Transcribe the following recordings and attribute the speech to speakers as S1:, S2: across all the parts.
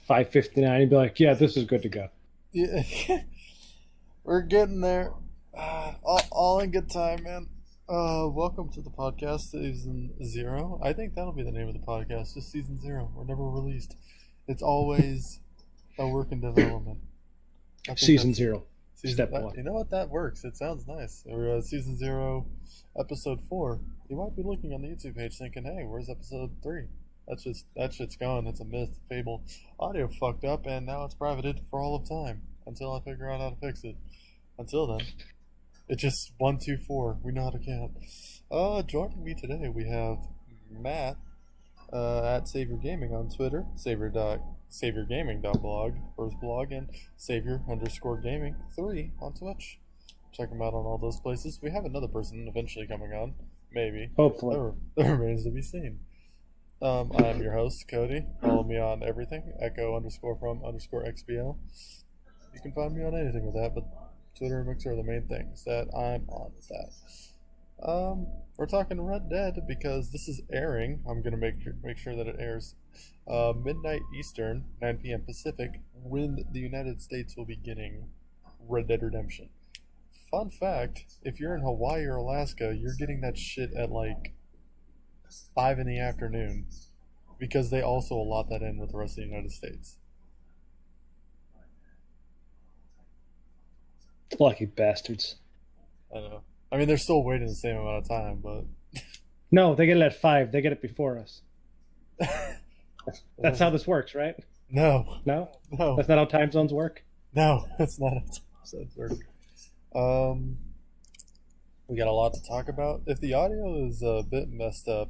S1: 5:59 and be like, yeah, this is good to go.
S2: Yeah, we're getting there. All in good time, man. Welcome to the podcast, season zero. I think that'll be the name of the podcast, just season zero. We're never released. It's always a work in development. I think
S1: Season
S2: that's it.
S1: zero,
S2: Season.
S1: step one.
S2: You know what? That works. It sounds nice. Or season zero, episode 4. You might be looking on the YouTube page thinking, "Hey, where's episode 3?" That shit's gone. It's a myth, fable. Audio fucked up, and now it's privated for all of time until I figure out how to fix it. Until then, it's just 1, 2, 4. We know how to count. Joining me today we have Matt at Savior Gaming on Twitter, saviorgaming.blog for his blog, and savior_gaming3 on Twitch. Check him out on all those places. We have another person eventually coming on, maybe.
S1: Hopefully.
S2: That remains to be seen. I am your host, Cody. Follow me on everything, echo_from_xbl. You can find me on anything with that, but Twitter and Mixer are the main things that I'm on with that. We're talking Red Dead because this is airing. I'm gonna make sure that it airs midnight Eastern, 9 p.m. Pacific, when the United States will be getting Red Dead Redemption. Fun fact: if you're in Hawaii or Alaska, you're getting that shit at like 5 in the afternoon, because they also allot that in with the rest of the United States.
S1: Lucky bastards.
S2: I know. I mean, they're still waiting the same amount of time, but
S1: No, they get it at 5. They get it before us. That's how this works, right?
S2: no,
S1: No?
S2: no,
S1: That's not how time zones work?
S2: no. That's not we got a lot to talk about. If the audio is a bit messed up,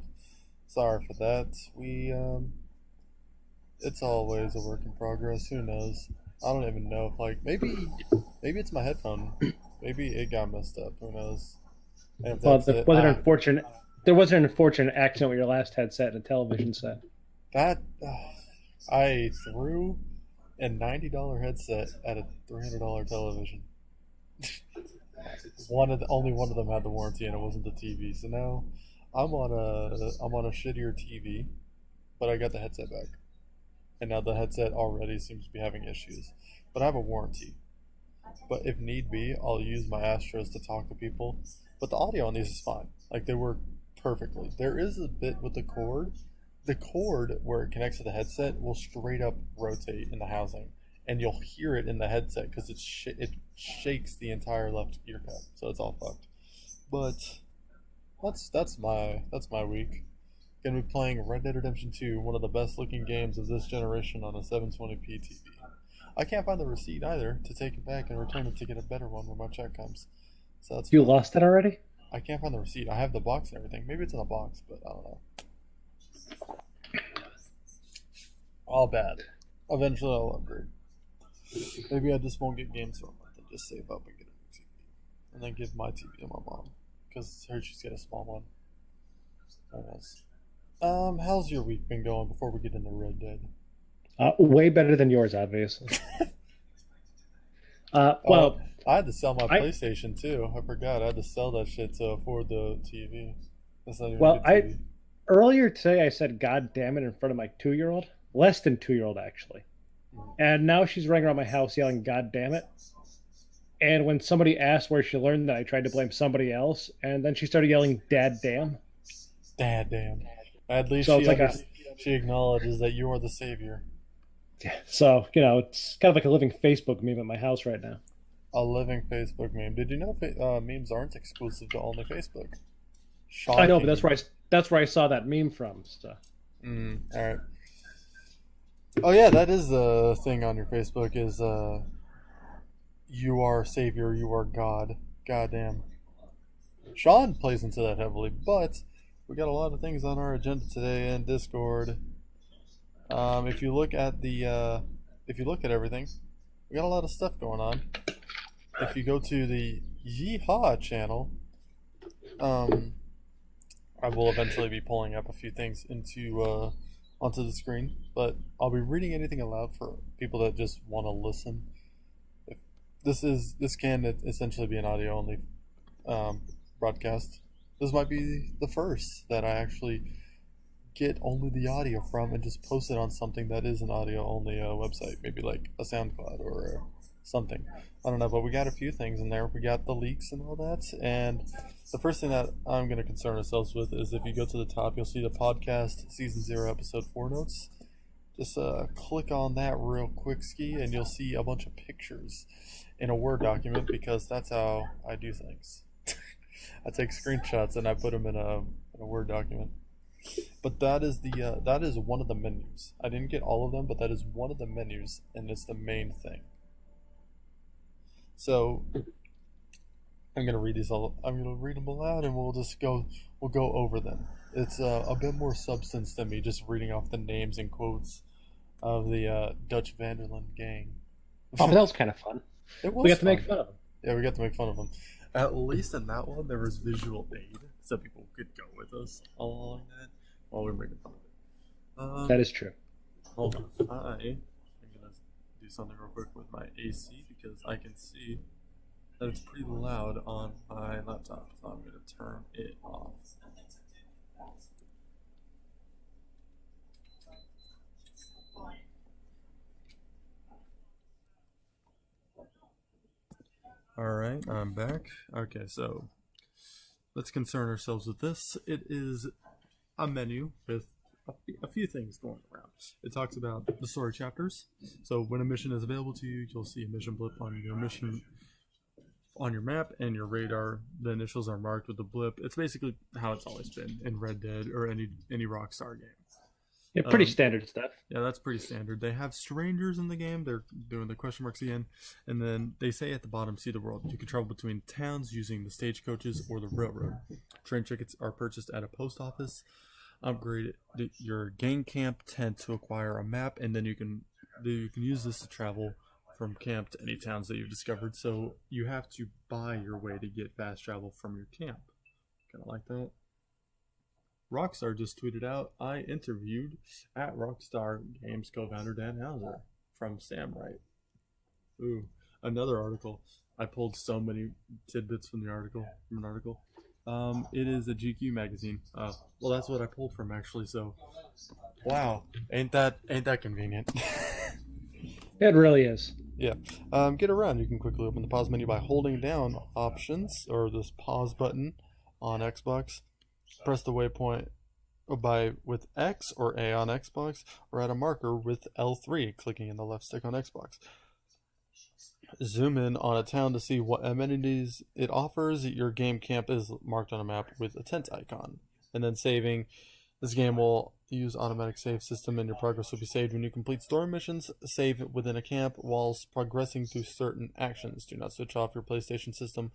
S2: sorry for that. It's always a work in progress. Who knows? I don't even know if maybe it's my headphone. Maybe it got messed up. Who knows? And if
S1: Well,
S2: that's it, I
S1: there was an unfortunate accident with your last headset and a television set.
S2: I threw a $90 headset at a $300 television. Only one of them had the warranty, and it wasn't the TV. So now I'm on a shittier TV, but I got the headset back, and now the headset already seems to be having issues. But I have a warranty. But if need be, I'll use my Astros to talk to people. But the audio on these is fine. Like, they work perfectly. There is a bit with the cord. The cord where it connects to the headset will straight up rotate in the housing, and you'll hear it in the headset because it shakes the entire left ear cup, so it's all fucked. But that's my week. Gonna be playing Red Dead Redemption 2, one of the best looking games of this generation, on a 720p TV. I can't find the receipt either to take it back and return it to get a better one when my check comes. So that's
S1: You
S2: fun.
S1: lost it already?
S2: I can't find the receipt. I have the box and everything. Maybe it's in the box, but I don't know. All bad. Eventually I'll upgrade. Maybe I just won't get games for a month and just save up and get a new TV. And then give my TV to my mom, because she's got a small one. Who knows? How's your week been going before we get into Red Dead?
S1: Way better than yours, obviously. Well,
S2: I had to sell my
S1: I
S2: PlayStation too. I forgot. I had to sell that shit to afford the TV. That's not even a
S1: well,
S2: good TV.
S1: earlier today I said "God damn it" in front of my 2-year-old, less than 2-year-old actually, and now she's running around my house yelling "God damn it." And when somebody asked where she learned that, I tried to blame somebody else, and then she started yelling "Dad damn."
S2: Dad damn. At least
S1: So it's like
S2: she acknowledges that you are the savior.
S1: so it's kind of like a living Facebook meme at my house right now.
S2: A living Facebook meme. Did you know memes aren't exclusive to only Facebook?
S1: I know, but
S2: Shocking.
S1: that's where I saw that meme from. So
S2: Alright. Oh yeah, that is the thing on your Facebook is you are savior, you are God. Goddamn. Sean plays into that heavily, but we got a lot of things on our agenda today in Discord. If you look at everything, we got a lot of stuff going on. If you go to the Yeehaw channel, I will eventually be pulling up a few things onto the screen, but I'll be reading anything aloud for people that just want to listen. If this can essentially be an audio only broadcast. This might be the first that I actually get only the audio from and just post it on something that is an audio only website, maybe like a SoundCloud or something. I don't know, but we got a few things in there. We got the leaks and all that, and the first thing that I'm going to concern ourselves with is if you go to the top, you'll see the podcast season 0 episode 4 notes. Just click on that real quick, Ski, and you'll see a bunch of pictures in a Word document, because that's how I do things. I take screenshots and I put them in a Word document. But that is one of the menus. I didn't get all of them, but that is one of the menus, and it's the main thing. So I'm gonna read these all. I'm gonna read them aloud, and we'll go over them. It's a bit more substance than me just reading off the names and quotes of the Dutch Vanderland gang.
S1: Oh, that was kind of fun.
S2: It was
S1: We got to
S2: fun.
S1: make fun of them.
S2: Yeah, we got to make fun of them. At least in that one, there was visual aid, so people could go with us along that while we were making fun of it.
S1: That is true.
S2: Hold on. I'm gonna do something real quick with my AC, because I can see that it's pretty loud on my laptop, so I'm gonna turn it off. Alright, I'm back. Okay, so let's concern ourselves with this. It is a menu with a few things going around. It talks about the story chapters. So when a mission is available to you, you'll see a mission blip on your mission on your map, and your radar. The initials are marked with the blip. It's basically how it's always been in Red Dead or any Rockstar game.
S1: Yeah, pretty standard stuff.
S2: Yeah, that's pretty standard. They have strangers in the game. They're doing the question marks again. And then they say at the bottom, see the world. You can travel between towns using the stagecoaches or the railroad. Train tickets are purchased at a post office. Upgrade your gang camp tent to acquire a map, and then you can use this to travel from camp to any towns that you've discovered. So you have to buy your way to get fast travel from your camp. Kind of like that. Rockstar just tweeted out, I interviewed at Rockstar Games co-founder Dan Houser from Sam Wright. Ooh, another article. I pulled so many tidbits from an article. It is a GQ magazine. Well, that's what I pulled from, actually. So, wow, ain't that convenient?
S1: It really is.
S2: Yeah. Get around. You can quickly open the pause menu by holding down options, or this pause button on Xbox. Press the waypoint with X or A on Xbox, or add a marker with L3, clicking in the left stick on Xbox. Zoom in on a town to see what amenities it offers. Your game camp is marked on a map with a tent icon. And then saving. This game will use automatic save system, and your progress will be saved when you complete story missions. Save within a camp whilst progressing through certain actions. Do not switch off your PlayStation system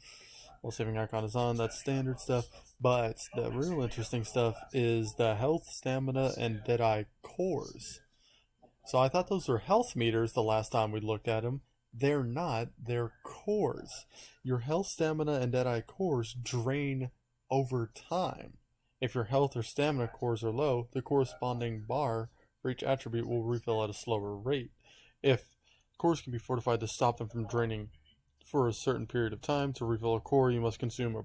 S2: while saving icon is on. That's standard stuff. But the real interesting stuff is the health, stamina, and Deadeye cores. So I thought those were health meters the last time we looked at them. They're not. They're cores. Your health, stamina, and Deadeye cores drain over time. If your health or stamina cores are low, the corresponding bar for each attribute will refill at a slower rate. If cores can be fortified to stop them from draining for a certain period of time, to refill a core, you must consume a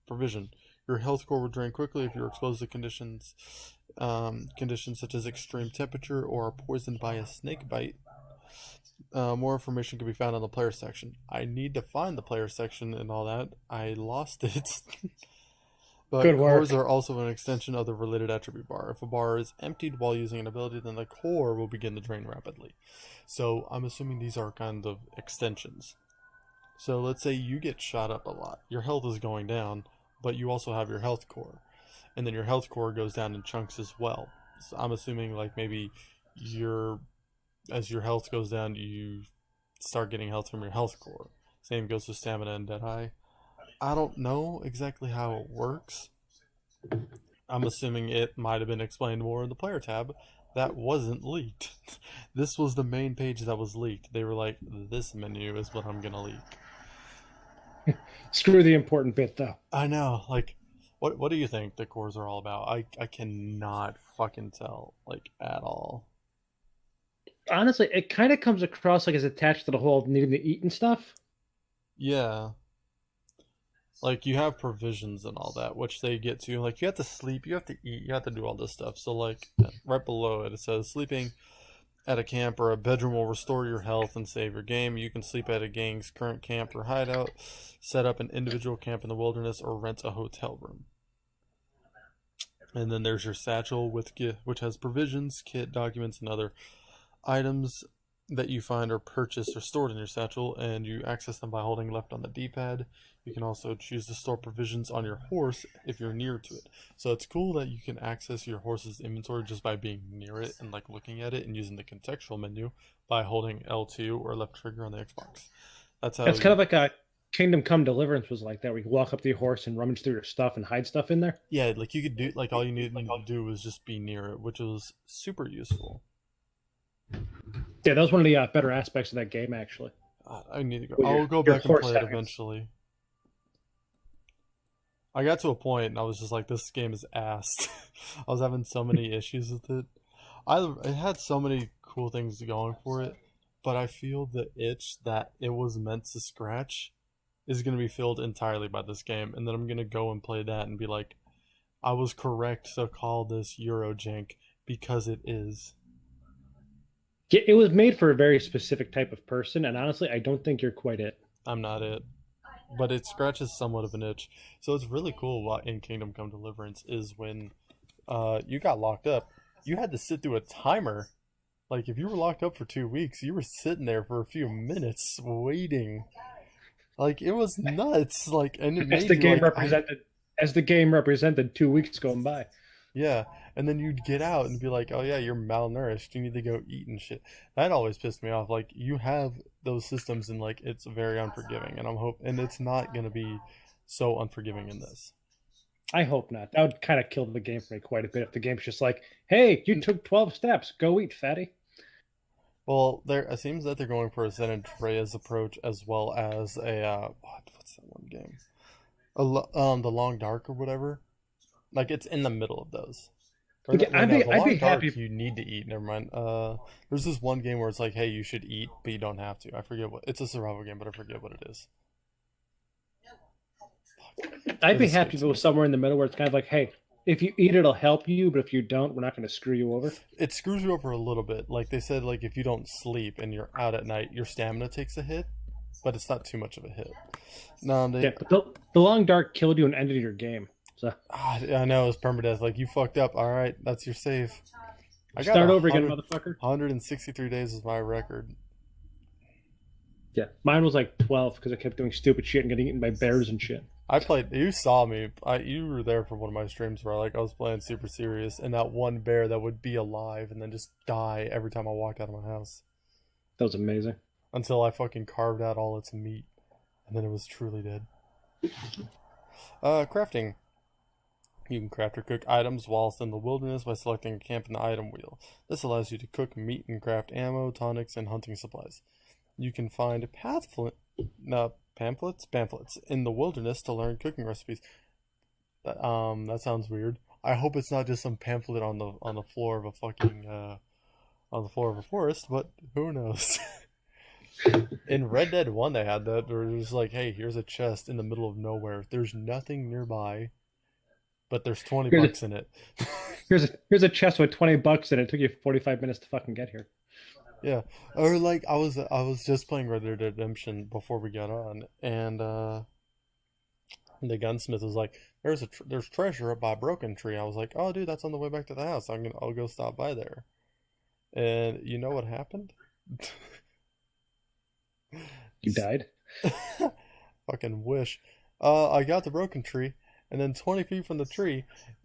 S2: provision. Your health core will drain quickly if you're exposed to conditions such as extreme temperature or are poisoned by a snake bite. More information can be found on the player section. I need to find the player section and all that. I lost it. But
S1: Good work.
S2: cores are also an extension of the related attribute bar. If a bar is emptied while using an ability, then the core will begin to drain rapidly. So I'm assuming these are kind of extensions. So let's say you get shot up a lot. Your health is going down, but you also have your health core. And then your health core goes down in chunks as well. So I'm assuming like maybe as your health goes down, you start getting health from your health core. Same goes with stamina and Deadeye. I don't know exactly how it works. I'm assuming it might have been explained more in the player tab. That wasn't leaked. This was the main page that was leaked. They were like, this menu is what I'm going to leak.
S1: Screw the important bit, though.
S2: I know. Like, what do you think the cores are all about? I cannot fucking tell, like, at all.
S1: Honestly, it kind of comes across like it's attached to the whole needing to eat and stuff.
S2: Yeah. Like you have provisions and all that, which they get to. Like you have to sleep, you have to eat, you have to do all this stuff. So like right below it, it says sleeping at a camp or a bedroom will restore your health and save your game. You can sleep at a gang's current camp or hideout, set up an individual camp in the wilderness, or rent a hotel room. And then there's your satchel which has provisions, kit, documents, and other items that you find are purchased or stored in your satchel, and you access them by holding left on the D-pad. You can also choose to store provisions on your horse if you're near to it. So it's cool that you can access your horse's inventory just by being near it and like looking at it and using the contextual menu by holding L2 or left trigger on the Xbox. That's
S1: kind of like a Kingdom Come Deliverance was like that, where you walk up to your horse and rummage through your stuff and hide stuff in there.
S2: Yeah, like you could do like all you needed to do was just be near it, which was super useful.
S1: Yeah, that was one of the better aspects of that game, actually.
S2: I need to go.
S1: Well,
S2: I'll go back and play it
S1: seconds.
S2: eventually. I got to a point and I was just like, this game is ass. I was having so many issues with it. It had so many cool things going for it, but I feel the itch that it was meant to scratch is going to be filled entirely by this game. And then I'm going to go and play that and be like, I was correct to call this Eurojank because it is.
S1: Yeah, it was made for a very specific type of person, and honestly, I don't think you're quite it.
S2: I'm not it. But it scratches somewhat of an itch. So it's really cool in Kingdom Come Deliverance is when you got locked up, you had to sit through a timer. Like if you were locked up for 2 weeks, you were sitting there for a few minutes waiting. Like it was nuts. Like and it
S1: As
S2: made
S1: the
S2: you,
S1: game
S2: like,
S1: represented, as the game represented 2 weeks going by.
S2: yeah, and then you'd get out and be like, "Oh yeah, you're malnourished. You need to go eat and shit." That always pissed me off. Like you have those systems and like it's very unforgiving, and and it's not gonna be so unforgiving in this.
S1: I hope not. That would kind of kill the game for me quite a bit if the game's just like, "Hey, you took 12 steps. Go eat, fatty."
S2: Well, it seems that they're going for a San Andreas approach as well as a what's that one game? The Long Dark or whatever. Like it's in the middle of those.
S1: Okay, I'd be
S2: Long Dark,
S1: happy.
S2: you need to eat. Never mind. There's this one game where it's like, hey, you should eat, but you don't have to. I forget what. It's a survival game, but I forget what it is.
S1: I'd be happy if it was somewhere in the middle where it's kind of like, "Hey, if you eat, it'll help you, but if you don't, we're not going to screw you over."
S2: It screws you over a little bit. Like they said, like if you don't sleep and you're out at night, your stamina takes a hit, but it's not too much of a hit. No,
S1: Yeah, but the Long Dark killed you and ended your game. So
S2: I know it's permadeath. Like you fucked up. All right, that's your save. I got
S1: start over again, motherfucker.
S2: 163 days is my record.
S1: Yeah, mine was like 12 because I kept doing stupid shit and getting eaten by bears and shit.
S2: I played. You saw me. You were there for one of my streams where I was playing super serious, and that one bear that would be alive and then just die every time I walked out of my house.
S1: That was amazing.
S2: Until I fucking carved out all its meat, and then it was truly dead. Crafting. You can craft or cook items whilst in the wilderness by selecting a camp in the item wheel. This allows you to cook meat and craft ammo, tonics, and hunting supplies. You can find pamphlets in the wilderness to learn cooking recipes. That sounds weird. I hope it's not just some pamphlet on the floor of a fucking on the floor of a forest, but who knows? In Red Dead 1 they had that where it was like, hey, here's a chest in the middle of nowhere. There's nothing nearby, but there's $20 in it.
S1: here's a chest with $20 in it. It took you 45 minutes to fucking get here.
S2: Yeah, or like I was just playing Red Dead Redemption before we got on, and the gunsmith was like, "There's treasure up by Broken Tree." I was like, "Oh, dude, that's on the way back to the house. I'll go stop by there." And you know what happened?
S1: You died.
S2: Fucking wish. I got the Broken Tree, and then 20 feet from the tree,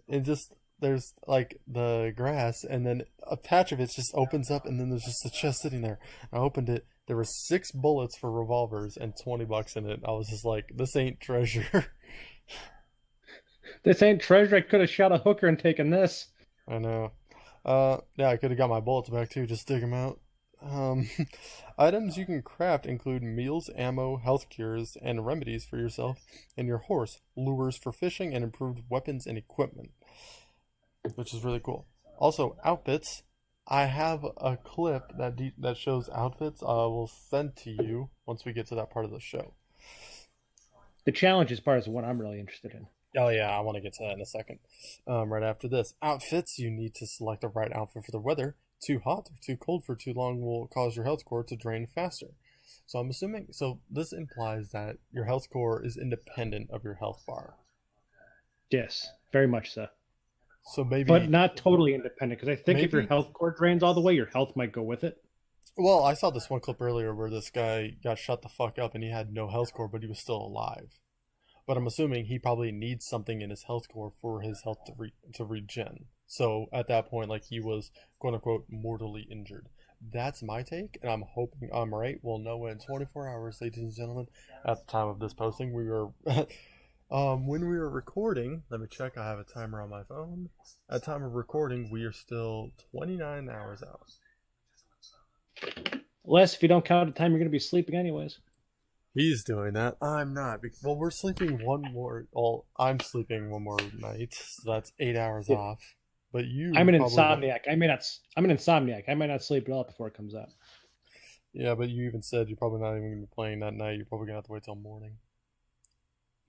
S2: and just there's like the grass, and then a patch of it just opens up, and then there's just a chest sitting there. I opened it. There were 6 bullets for revolvers and $20 in it. I was just like, this ain't treasure.
S1: This ain't treasure. I could have shot a hooker and taken this.
S2: I know. Yeah, I could have got my bullets back too. Just dig them out. Items you can craft include meals, ammo, health cures, and remedies for yourself and your horse, lures for fishing, and improved weapons and equipment, which is really cool. Also, outfits. I have a clip that shows outfits. I will send to you once we get to that part of the show.
S1: The challenges part is the one I'm really interested in.
S2: Oh yeah, I want to get to that in a second. Right after this, outfits. You need to select the right outfit for the weather. Too hot or too cold for too long will cause your health core to drain faster. So I'm assuming. So this implies that your health core is independent of your health bar.
S1: Yes, very much so.
S2: So maybe,
S1: But not totally independent, because I think if your
S2: maybe.
S1: health core drains all the way, your health might go with it.
S2: Well, I saw this one clip earlier where this guy got shut the fuck up and he had no health core, but he was still alive. But I'm assuming he probably needs something in his health core for his health to regen. So at that point, like he was quote unquote mortally injured. That's my take, and I'm hoping I'm right. We'll know in 24 hours, ladies and gentlemen. At the time of this posting, we were when we were recording. Let me check. I have a timer on my phone. At time of recording, we are still 29 hours out.
S1: Less if you don't count the time you're going to be sleeping, anyways.
S2: He's doing that. I'm not. Well, we're sleeping one more. Well, I'm sleeping one more night, so that's 8 hours off. But you,
S1: I'm an
S2: probably
S1: insomniac. I'm an insomniac. I might not sleep at all before it comes out.
S2: Yeah, but you even said you're probably not even going to be playing that night. You're probably going to have to wait till morning.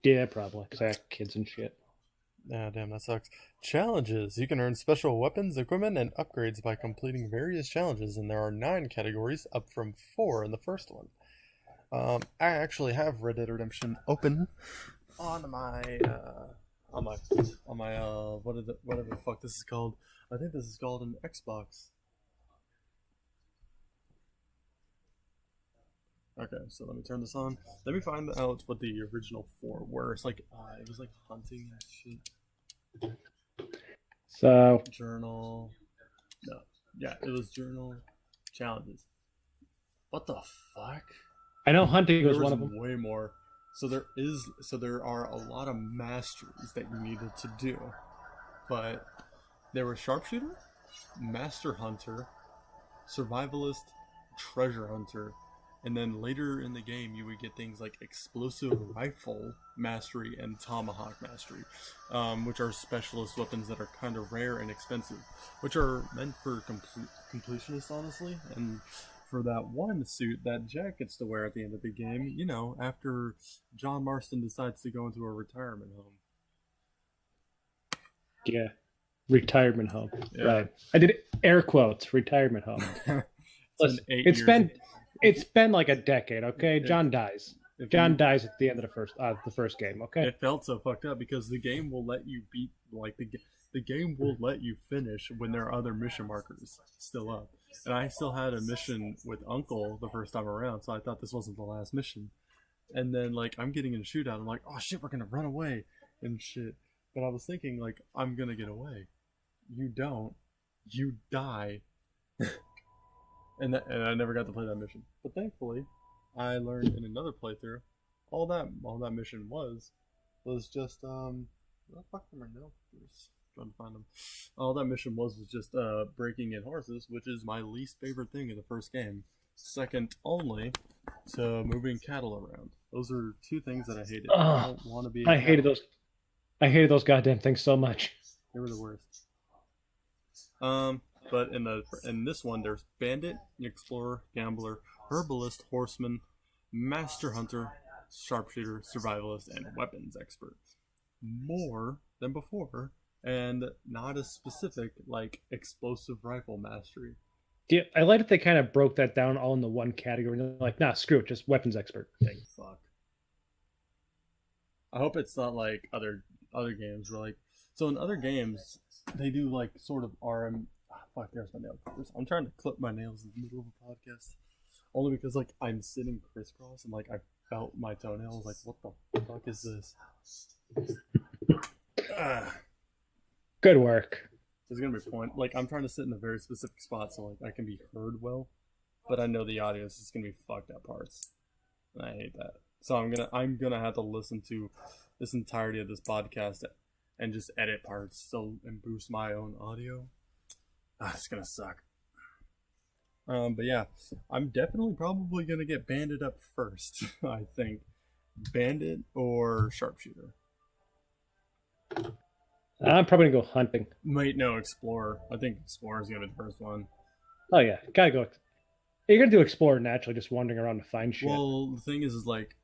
S1: Yeah, probably, because I have kids and shit.
S2: Yeah, damn, that sucks. Challenges. You can earn special weapons, equipment, and upgrades by completing various challenges, and there are 9 categories, up from 4 in the first one. I actually have Red Dead Redemption open on my whatever the fuck this is called. I think this is called an Xbox. Okay, so let me turn this on. Let me find out what the original 4 were. It's like it was like hunting and shit.
S1: So
S2: Journal. No. Yeah, it was journal challenges. What the fuck?
S1: I know hunting was
S2: There
S1: one
S2: was
S1: of them.
S2: way more. So there are a lot of masteries that you needed to do. But there was sharpshooter, master hunter, survivalist, treasure hunter, and then later in the game you would get things like explosive rifle mastery and tomahawk mastery, which are specialist weapons that are kind of rare and expensive, which are meant for completionists, honestly. And for that one suit that Jack gets to wear at the end of the game, you know, after John Marston decides to go into a retirement home.
S1: Yeah, retirement home.
S2: Yeah.
S1: Right. I did air quotes. Retirement home. Listen, it's been like a decade. Okay, John dies. John dies at the end of the first game. Okay.
S2: It felt so fucked up because the game will let you beat the game will let you finish when there are other mission markers still up. And I still had a mission with Uncle the first time around, so I thought this wasn't the last mission. And then like I'm getting in a shootout, I'm like, oh shit, we're gonna run away and shit. But I was thinking like I'm gonna get away. You don't. You die. and I never got to play that mission. But thankfully, I learned in another playthrough, all that mission was just where the fuck are my nail clippers? Trying to find them. All that mission was just breaking in horses, which is my least favorite thing in the first game. Second only to moving cattle around. Those are 2 things that I hated. I don't want to be.
S1: I hated those goddamn things so much.
S2: They were the worst. But in this one, there's bandit, explorer, gambler, herbalist, horseman, master hunter, sharpshooter, survivalist, and weapons expert. More than before, and not as specific like explosive rifle mastery.
S1: Yeah, I like that they kind of broke that down all in the one category. They're like, nah, screw it, just weapons expert thing.
S2: Fuck. I hope it's not like other games where like so in other games they do like sort of RM. Fuck, there's my nail clippers. I'm trying to clip my nails in the middle of a podcast, only because like I'm sitting crisscross and like I felt my toenails. Like, what the fuck is this?
S1: Good work.
S2: There's gonna be a point. Like I'm trying to sit in a very specific spot so like I can be heard well, but I know the audio is just gonna be fucked up parts, and I hate that. So I'm gonna have to listen to this entirety of this podcast and just edit parts and boost my own audio. It's gonna suck. But yeah, I'm definitely probably gonna get bandit up first. I think bandit or sharpshooter.
S1: I'm probably gonna go hunting.
S2: Wait, no, explorer. I think explorer is gonna be the first one.
S1: Oh yeah, gotta go. You're gonna do explorer naturally, just wandering around to find shit.
S2: Well, the thing is like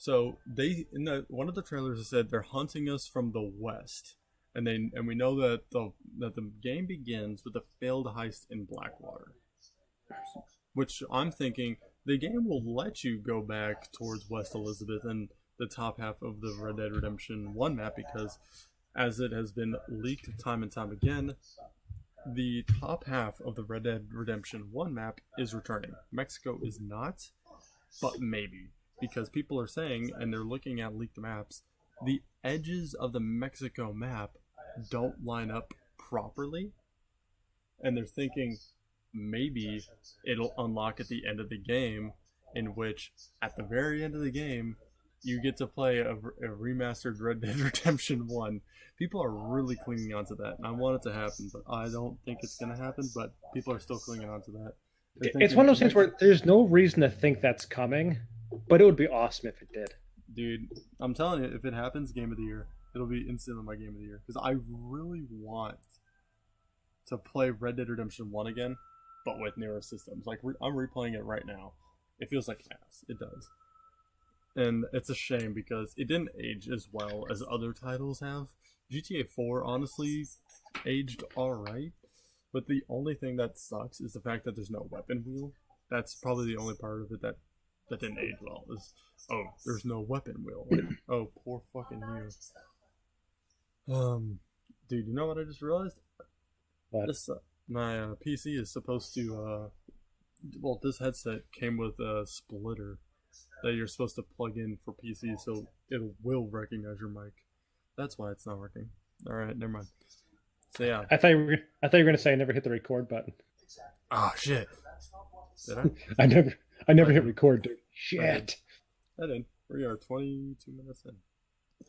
S2: So they in one of the trailers said they're hunting us from the west, and we know that the game begins with a failed heist in Blackwater, which I'm thinking the game will let you go back towards West Elizabeth and the top half of the Red Dead Redemption 1 map because, as it has been leaked time and time again, the top half of the Red Dead Redemption 1 map is returning. Mexico is not, but maybe. Because people are saying, and they're looking at leaked maps, the edges of the Mexico map don't line up properly. And they're thinking maybe it'll unlock at the end of the game, in which, at the very end of the game, you get to play a remastered Red Dead Redemption 1. People are really clinging onto that, and I want it to happen, but I don't think it's going to happen, but people are still clinging onto that.
S1: It's one of those things where there's no reason to think that's coming, but it would be awesome if it did.
S2: Dude, I'm telling you, if it happens, game of the year. It'll be instantly my game of the year. Because I really want to play Red Dead Redemption 1 again, but with newer systems. Like, I'm replaying it right now. It feels like ass. It does. And it's a shame because it didn't age as well as other titles have. GTA 4, honestly, aged alright. But the only thing that sucks is the fact that there's no weapon wheel. That's probably the only part of it that didn't age well. Is, oh, there's no weapon wheel. Like, oh, poor fucking you. Dude, you know what I just realized?
S1: What?
S2: This, my PC is supposed to, well, this headset came with a splitter that you're supposed to plug in for PC, so it will recognize your mic. That's why it's not working. All right, never mind. So yeah,
S1: I thought you were gonna say I never hit the record button.
S2: Oh shit! Did I?
S1: I never hit record, dude. Shit.
S2: I did. We are 22 minutes in.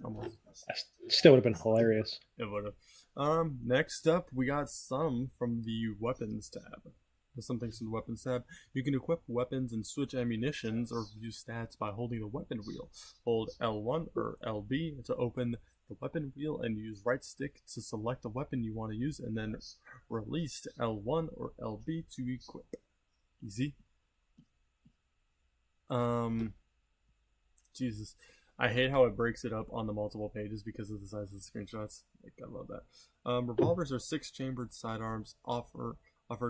S2: Almost.
S1: That still would have been hilarious.
S2: It would have. Next up, we got some from the weapons tab. Some things from the weapons tab. You can equip weapons and switch ammunitions or view stats by holding the weapon wheel. Hold L1 or LB to open the weapon wheel and use right stick to select the weapon you want to use, and then release L1 or LB to equip. Easy. Jesus. I hate how it breaks it up on the multiple pages because of the size of the screenshots. Like, I love that. Revolvers are 6-chambered sidearms, offer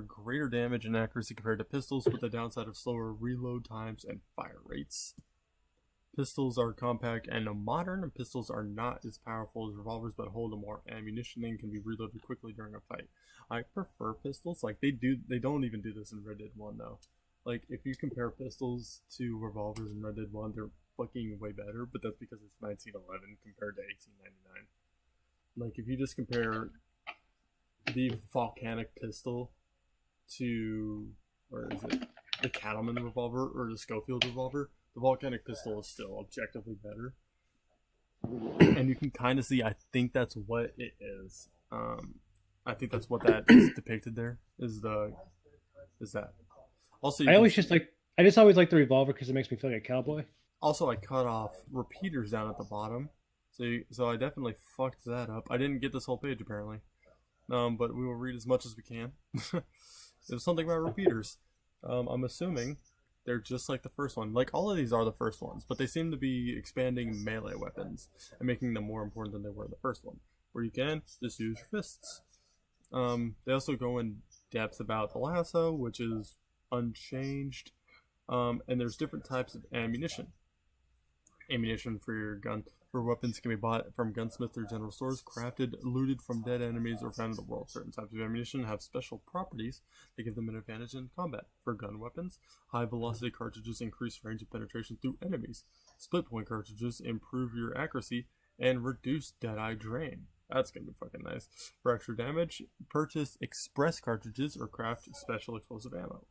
S2: greater damage and accuracy compared to pistols, with the downside of slower reload times and fire rates. Pistols are compact and modern, and pistols are not as powerful as revolvers, but hold more ammunition and can be reloaded quickly during a fight. I prefer pistols. Like, they don't even do this in Red Dead 1 though. Like, if you compare pistols to revolvers in Red Dead 1, they're fucking way better, but that's because it's 1911 compared to 1899. Like, if you just compare the Volcanic pistol to, or is it the Cattleman revolver or the Schofield revolver, the Volcanic pistol is still objectively better. And you can kind of see, I think that's what it is. I think that's what that is depicted there, is that. Also, I
S1: just always like the revolver because it makes me feel like a cowboy.
S2: Also, I cut off repeaters down at the bottom, so I definitely fucked that up. I didn't get this whole page apparently, but we will read as much as we can. There's something about repeaters. I'm assuming they're just like the first one. Like, all of these are the first ones, but they seem to be expanding melee weapons and making them more important than they were in the first one, where you can just use your fists. They also go in depth about the lasso, which is unchanged, and there's different types of ammunition. Ammunition for your gun for weapons can be bought from gunsmiths or general stores, crafted, looted from dead enemies, or found in the world. Certain types of ammunition have special properties that give them an advantage in combat. For gun weapons, high velocity cartridges increase range of penetration through enemies. Split point cartridges improve your accuracy and reduce deadeye drain. That's gonna be fucking nice. For extra damage, purchase express cartridges or craft special explosive ammo.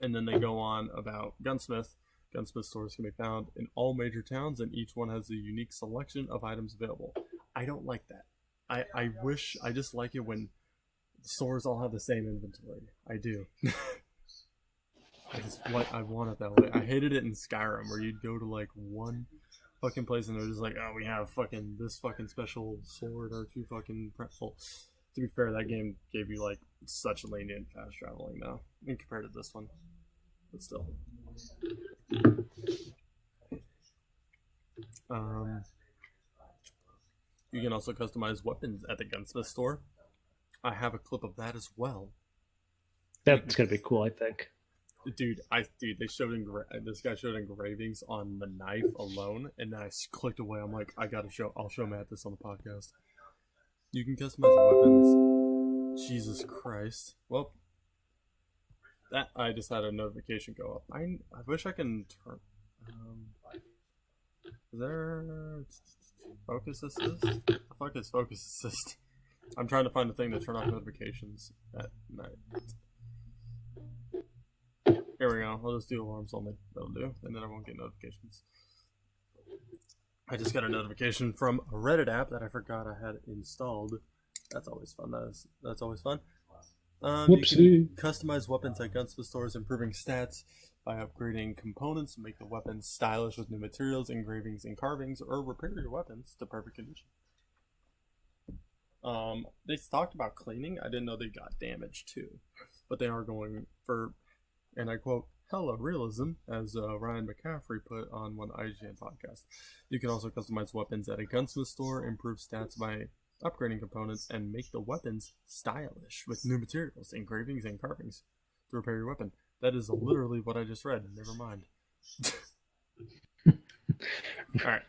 S2: And then they go on about gunsmith. Gunsmith stores can be found in all major towns, and each one has a unique selection of items available. I don't like that. I just like it when stores all have the same inventory. I do. I want it that way. I hated it in Skyrim, where you'd go to like one fucking place and they're just like, oh, we have fucking this fucking special sword or two fucking pretzel. To be fair, that game gave you like such lenient fast traveling though, in compared to this one. but still. You can also customize weapons at the gunsmith store. I have a clip of that as well.
S1: That's gonna be cool, I think.
S2: Dude, they showed this guy showed engravings on the knife alone, and then I clicked away. I'm like, I'll show Matt this on the podcast. You can customize weapons. Jesus Christ. Well, that I just had a notification go up. I wish I can turn. Is there focus assist? The fuck is focus assist? I'm trying to find a thing to turn off notifications at night. Here we go. I'll just do alarms only. That'll do, and then I won't get notifications. I just got a notification from a Reddit app that I forgot I had installed. That's always fun. That's always fun.
S1: Whoopsie.
S2: You can customize weapons at gunsmith stores, improving stats by upgrading components, make the weapons stylish with new materials, engravings, and carvings, or repair your weapons to perfect condition. They talked about cleaning. I didn't know they got damaged too, but they are going for, and I quote, hella realism, as Ryan McCaffrey put on one IGN podcast. You can also customize weapons at a gunsmith store, improve stats by upgrading components, and make the weapons stylish with new materials, engravings, and carvings to repair your weapon. That is literally what I just read. Never mind. Alright.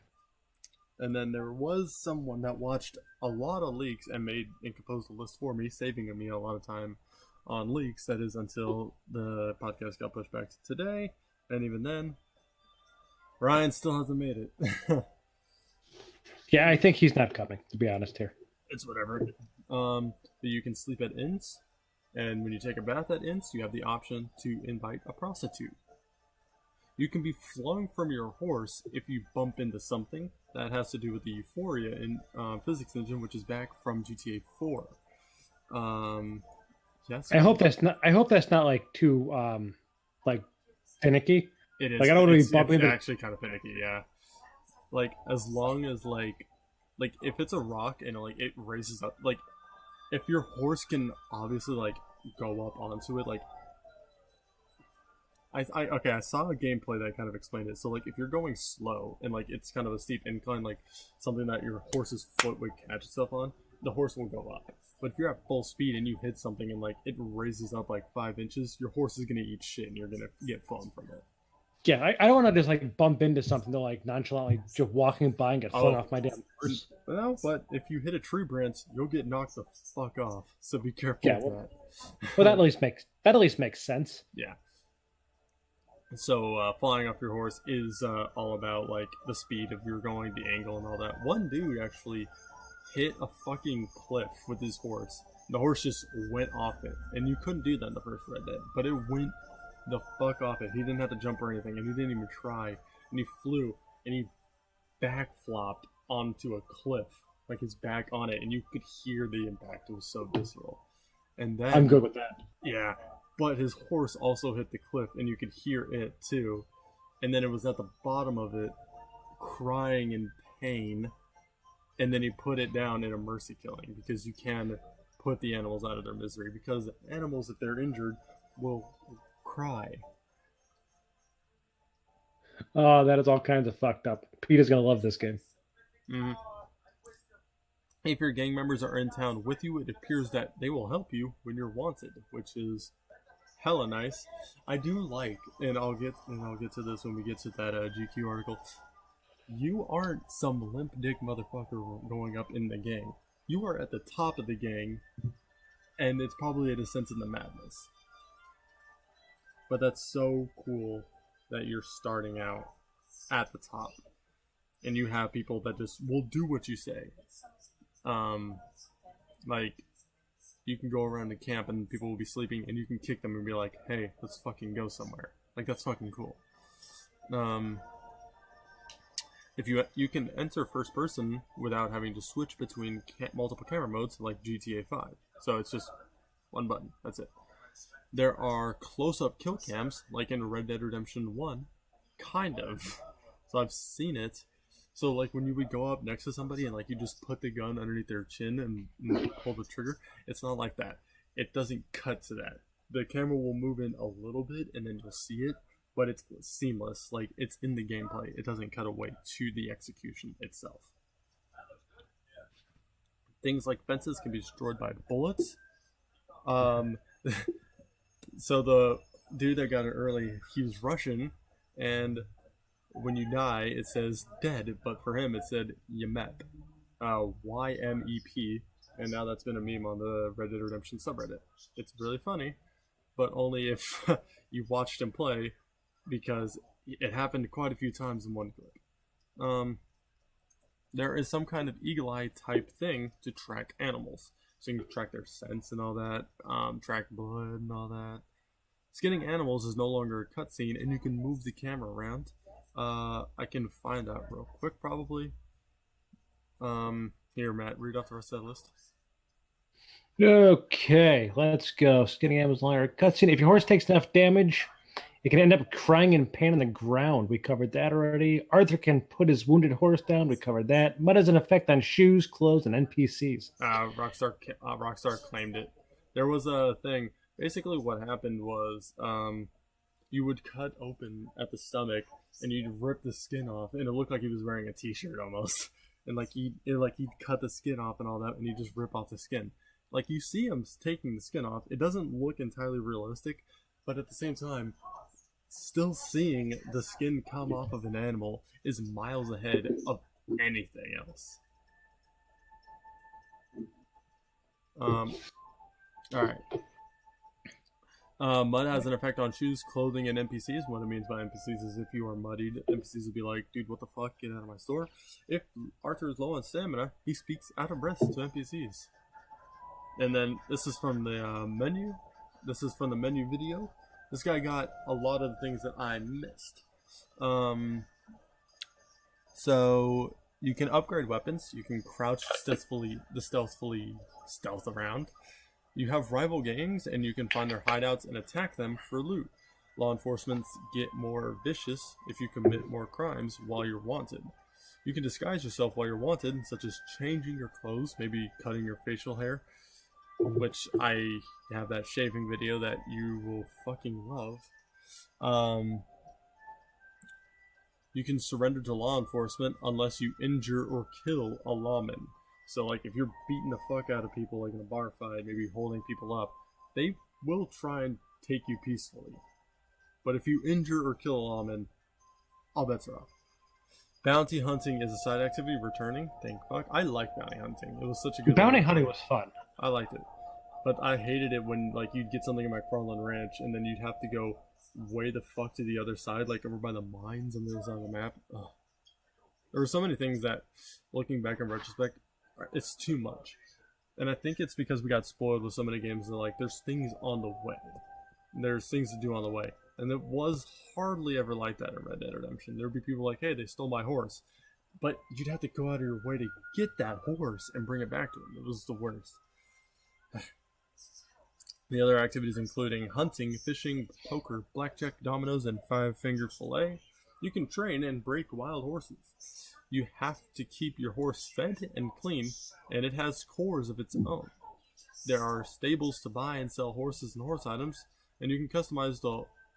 S2: And then there was someone that watched a lot of leaks and composed a list for me, saving me a lot of time on leaks. That is until the podcast got pushed back to today. And even then, Ryan still hasn't made it.
S1: Yeah, I think he's not coming, to be honest here.
S2: It's whatever. But you can sleep at inns, and when you take a bath at inns, you have the option to invite a prostitute. You can be flung from your horse if you bump into something. That has to do with the Euphoria in physics engine, which is back from GTA 4. Yes.
S1: I hope that's not like too like finicky.
S2: It is.
S1: Like I don't want to be bumping.
S2: It's actually kind of finicky, yeah. Like as long as like if it's a rock and like it raises up, like if your horse can obviously like go up onto it, like I saw a gameplay that kind of explained it. So like if you're going slow and like it's kind of a steep incline, like something that your horse's foot would catch itself on, the horse will go up. But if you're at full speed and you hit something and like it raises up like 5 inches, your horse is gonna eat shit and you're gonna get foam from it.
S1: Yeah, I don't want to just like bump into something to like nonchalantly just walking by and get flung off my damn horse.
S2: Well, but if you hit a tree branch, you'll get knocked the fuck off. So be careful with that.
S1: Well, that at least makes sense.
S2: Yeah. So flying off your horse is all about like the speed of you're going, the angle, and all that. One dude actually hit a fucking cliff with his horse. The horse just went off it, and you couldn't do that in the first Red Dead, but it went the fuck off it. He didn't have to jump or anything, and he didn't even try. And he flew, and he backflopped onto a cliff, like his back on it, and you could hear the impact. It was so visceral. And then
S1: I'm good with that.
S2: Yeah. But his horse also hit the cliff, and you could hear it too. And then it was at the bottom of it, crying in pain. And then he put it down in a mercy killing, because you can put the animals out of their misery. Because animals, if they're injured, will cry.
S1: Oh, that is all kinds of fucked up. Peter's gonna love this game.
S2: Mm-hmm. If your gang members are in town with you, it appears that they will help you when you're wanted, which is hella nice. I do like, and I'll get to this when we get to that GQ article. You aren't some limp dick motherfucker going up in the gang. You are at the top of the gang, and it's probably a descent into madness. But that's so cool that you're starting out at the top, and you have people that just will do what you say. Like, you can go around the camp and people will be sleeping and you can kick them and be like, hey, let's fucking go somewhere. Like, that's fucking cool. If you can enter first person without having to switch between multiple camera modes like GTA 5. So it's just one button. That's it. There are close-up kill cams like in Red Dead Redemption 1. Kind of. So I've seen it. So, like, when you would go up next to somebody and, like, you just put the gun underneath their chin and pull the trigger, it's not like that. It doesn't cut to that. the camera will move in a little bit and then you'll see it, but it's seamless. Like it's in the gameplay. It doesn't cut away to the execution itself. Things like fences can be destroyed by bullets. So the dude that got it early, he was Russian, and when you die, it says dead, but for him it said Yemep, YMEP, and now that's been a meme on the Red Dead Redemption subreddit. It's really funny, but only if you watched him play, because it happened quite a few times in one clip. There is some kind of eagle eye type thing to track animals. So you can track their scents and all that, track blood and all that. Skinning animals is no longer a cutscene, and you can move the camera around. I can find that real quick, probably. Here, Matt, read off the rest of that list.
S1: Okay, let's go. Skinning animals longer cutscene. If your horse takes enough damage, it can end up crying in pain on the ground. We covered that already. Arthur can put his wounded horse down. We covered that. Mud has an effect on shoes, clothes, and NPCs.
S2: Rockstar claimed it. There was a thing. Basically, what happened was you would cut open at the stomach and you'd rip the skin off, and it looked like he was wearing a t-shirt almost. And like he'd cut the skin off and all that, and you just rip off the skin. Like you see him taking the skin off. It doesn't look entirely realistic, but at the same time, still seeing the skin come off of an animal is miles ahead of anything else. Alright. Mud has an effect on shoes, clothing, and NPCs. What it means by NPCs is if you are muddied, NPCs will be like, dude, what the fuck? Get out of my store. If Arthur is low on stamina, he speaks out of breath to NPCs. And then this is from the menu. This is from the menu video. This guy got a lot of the things that I missed. So you can upgrade weapons. You can crouch stealth around. You have rival gangs, and you can find their hideouts and attack them for loot. Law enforcement get more vicious if you commit more crimes while you're wanted. You can disguise yourself while you're wanted, such as changing your clothes, maybe cutting your facial hair, which I have that shaving video that you will fucking love. You can surrender to law enforcement unless you injure or kill a lawman. So, like, if you're beating the fuck out of people, like in a bar fight, maybe holding people up, they will try and take you peacefully. But if you injure or kill a lawman, all bets are off. Bounty hunting is a side activity returning. Thank fuck. I like bounty hunting. It was such a good
S1: Bounty hunting was fun.
S2: I liked it. But I hated it when, like, you'd get something in McFarland Ranch, and then you'd have to go way the fuck to the other side, like over by the mines on the other side of the map. Ugh. There were so many things that, looking back in retrospect, it's too much. And I think it's because we got spoiled with so many games that, like, there's things on the way. There's things to do on the way. And it was hardly ever like that in Red Dead Redemption. There'd be people like, hey, they stole my horse. But you'd have to go out of your way to get that horse and bring it back to them. It was the worst. The other activities including hunting, fishing, poker, blackjack, dominoes, and five-finger fillet. You can train and break wild horses. You have to keep your horse fed and clean, and it has cores of its own. There are stables to buy and sell horses and horse items, and you can customize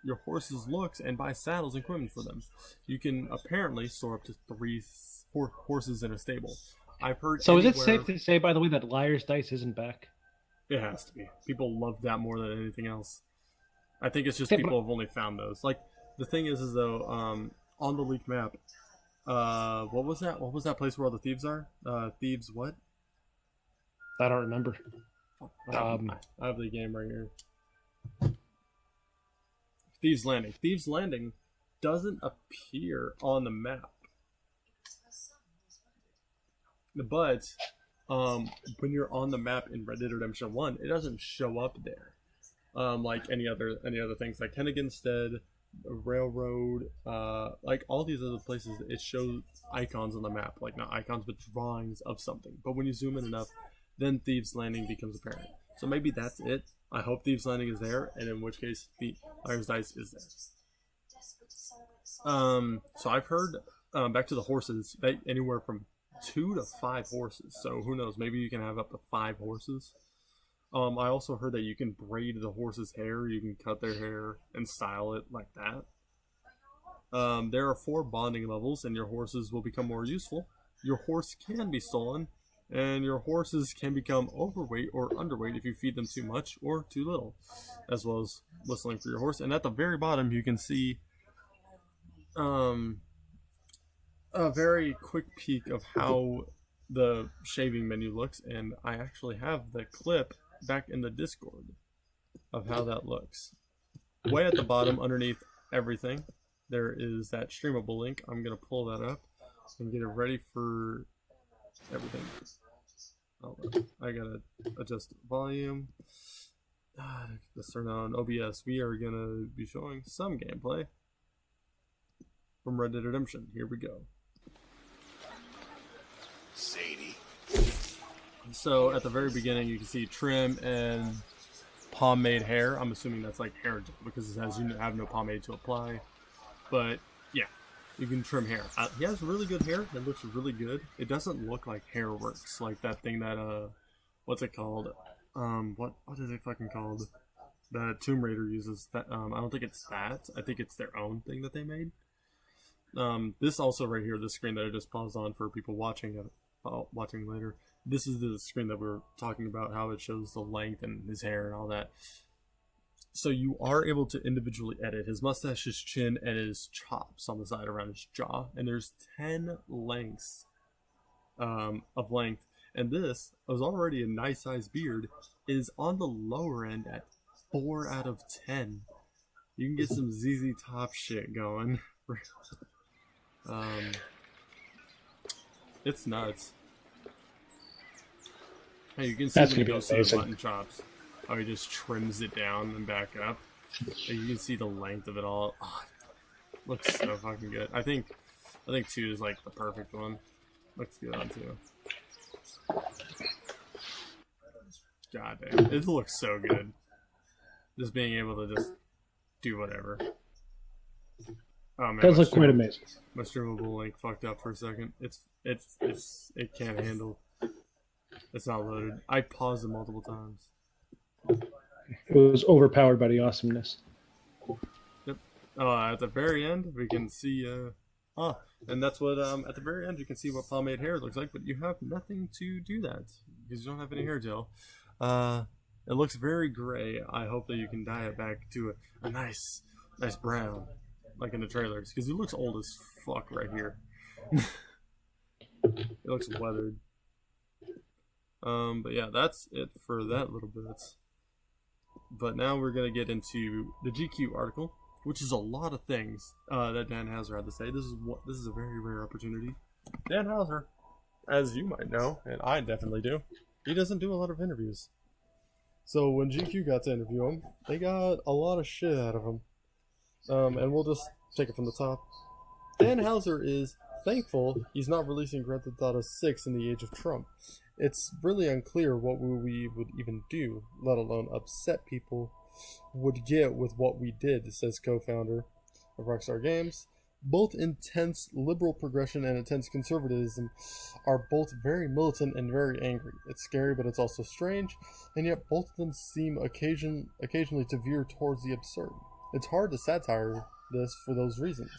S2: your horse's looks and buy saddles and equipment for them. You can apparently store up to 3 horses in a stable. I've heard.
S1: So is it safe to say, by the way, that Liar's Dice isn't back?
S2: It has to be. People love that more than anything else. I think it's just people have only found those. Like, the thing is though, on the leaked map, what was that? What was that place where all the thieves are? Thieves what?
S1: I don't remember.
S2: I have the game right here. Thieves Landing. Thieves Landing doesn't appear on the map. But when you're on the map in Red Dead Redemption 1, it doesn't show up there. Like any other things, like Kenniganstead, Railroad, like all these other places, it shows icons on the map, like not icons but drawings of something. But when you zoom in enough, then Thieves Landing becomes apparent. So maybe that's it. I hope Thieves Landing is there, and in which case the Liar's Dice is there. So I've heard, back to the horses, anywhere from 2 to 5 horses. So who knows? Maybe you can have up to 5 horses. I also heard that you can braid the horse's hair. You can cut their hair and style it like that. There are 4 bonding levels, and your horses will become more useful. Your horse can be stolen, and your horses can become overweight or underweight if you feed them too much or too little, as well as whistling for your horse. And at the very bottom, you can see a very quick peek of how the shaving menu looks, and I actually have the clip back in the Discord of how that looks. Way at the bottom, underneath everything, there is that streamable link. I'm going to pull that up and get it ready for everything. Oh, I got to adjust volume. Let's turn on OBS. We are going to be showing some gameplay from Red Dead Redemption. Here we go.
S3: Sadie.
S2: So at the very beginning, you can see trim and pomade hair. I'm assuming that's like hair gel because it says you have no pomade to apply. But yeah, you can trim hair. He has really good hair. It looks really good. It doesn't look like hair works, like that thing that what's it called? What is it fucking called? That Tomb Raider uses. That I don't think it's that. I think it's their own thing that they made. This also right here, the screen that I just paused on for people watching later. This is the screen that we're talking about, how it shows the length and his hair and all that. So you are able to individually edit his mustache, his chin, and his chops on the side around his jaw. And there's 10 lengths of length. And this was already a nice sized beard. It is on the lower end at 4 out of 10. You can get some ZZ Top shit going. It's nuts. Hey, you can see when he goes to the button chops. Oh, he just trims it down and back up. You can see the length of it all. Oh, looks so fucking good. I think 2 is like the perfect one. Looks good on 2. God damn, it looks so good. Just being able to just do whatever. Oh man,
S1: does look quite amazing.
S2: My streamable link fucked up for a second. It can't handle. It's not loaded. I paused it multiple times.
S1: It was overpowered by the awesomeness.
S2: Yep. At the very end, we can see. And that's what. At the very end, you can see what pomade hair looks like, but you have nothing to do that because you don't have any hair gel. It looks very gray. I hope that you can dye it back to a nice brown, like in the trailers, because he looks old as fuck right here. It looks weathered. But yeah, that's it for that little bit. But now we're gonna get into the GQ article, which is a lot of things that Dan Hauser had to say. This is a very rare opportunity. Dan Hauser, as you might know, and I definitely do, he doesn't do a lot of interviews. So when GQ got to interview him, they got a lot of shit out of him. And we'll just take it from the top. Dan Hauser is thankful he's not releasing Grand Theft Auto 6 in the age of Trump. It's really unclear what we would even do, let alone upset people would get with what we did, says co-founder of Rockstar Games. Both intense liberal progression and intense conservatism are both very militant and very angry. It's scary, but it's also strange, and yet both of them seem occasionally to veer towards the absurd. It's hard to satire this for those reasons.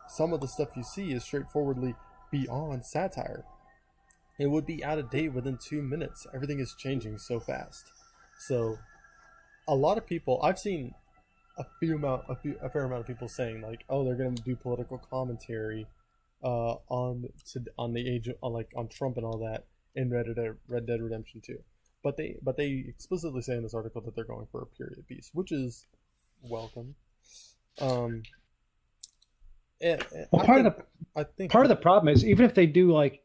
S2: Some of the stuff you see is straightforwardly beyond satire. It would be out of date within 2 minutes. Everything is changing so fast. So, a lot of people, I've seen a fair amount of people saying like, oh, they're going to do political commentary on Trump and all that in Red Dead Redemption 2. But they explicitly say in this article that they're going for a period piece, which is welcome.
S1: Part of the problem is, even if they do like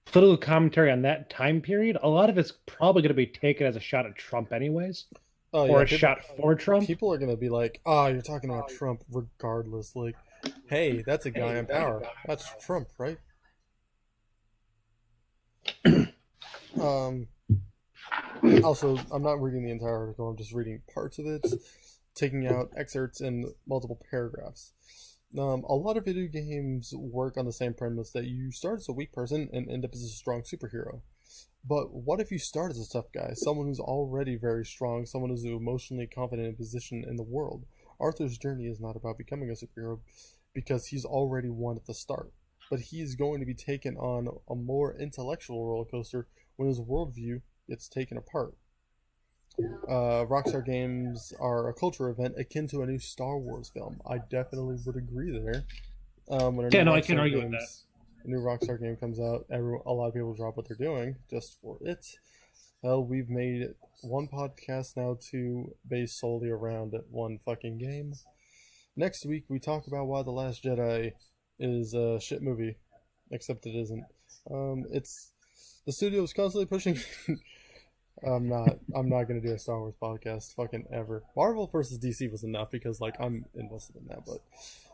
S1: political commentary on that time period, a lot of it's probably going to be taken as a shot at Trump anyways.
S2: Oh,
S1: or a shot for Trump.
S2: People are going to be like, oh, you're talking about Trump regardless. Like, hey, that's a guy in power. That's Trump, right? Also, I'm not reading the entire article. I'm just reading parts of it, taking out excerpts in multiple paragraphs. A lot of video games work on the same premise that you start as a weak person and end up as a strong superhero. But what if you start as a tough guy, someone who's already very strong, someone who's emotionally confident and positioned in the world? Arthur's journey is not about becoming a superhero because he's already one at the start, but he's going to be taken on a more intellectual roller coaster when his worldview gets taken apart. Rockstar Games are a culture event akin to a new Star Wars film. I definitely would agree there. When a new
S1: Yeah, no, I can't
S2: Rockstar
S1: argue with that.
S2: a new Rockstar game comes out, a lot of people drop what they're doing just for it. Well, we've made one podcast now two based solely around one fucking game. Next week we talk about why The Last Jedi is a shit movie, except it isn't. It's the studio is constantly pushing. I'm not gonna do a Star Wars podcast fucking ever. Marvel versus DC was enough because like I'm invested in that, but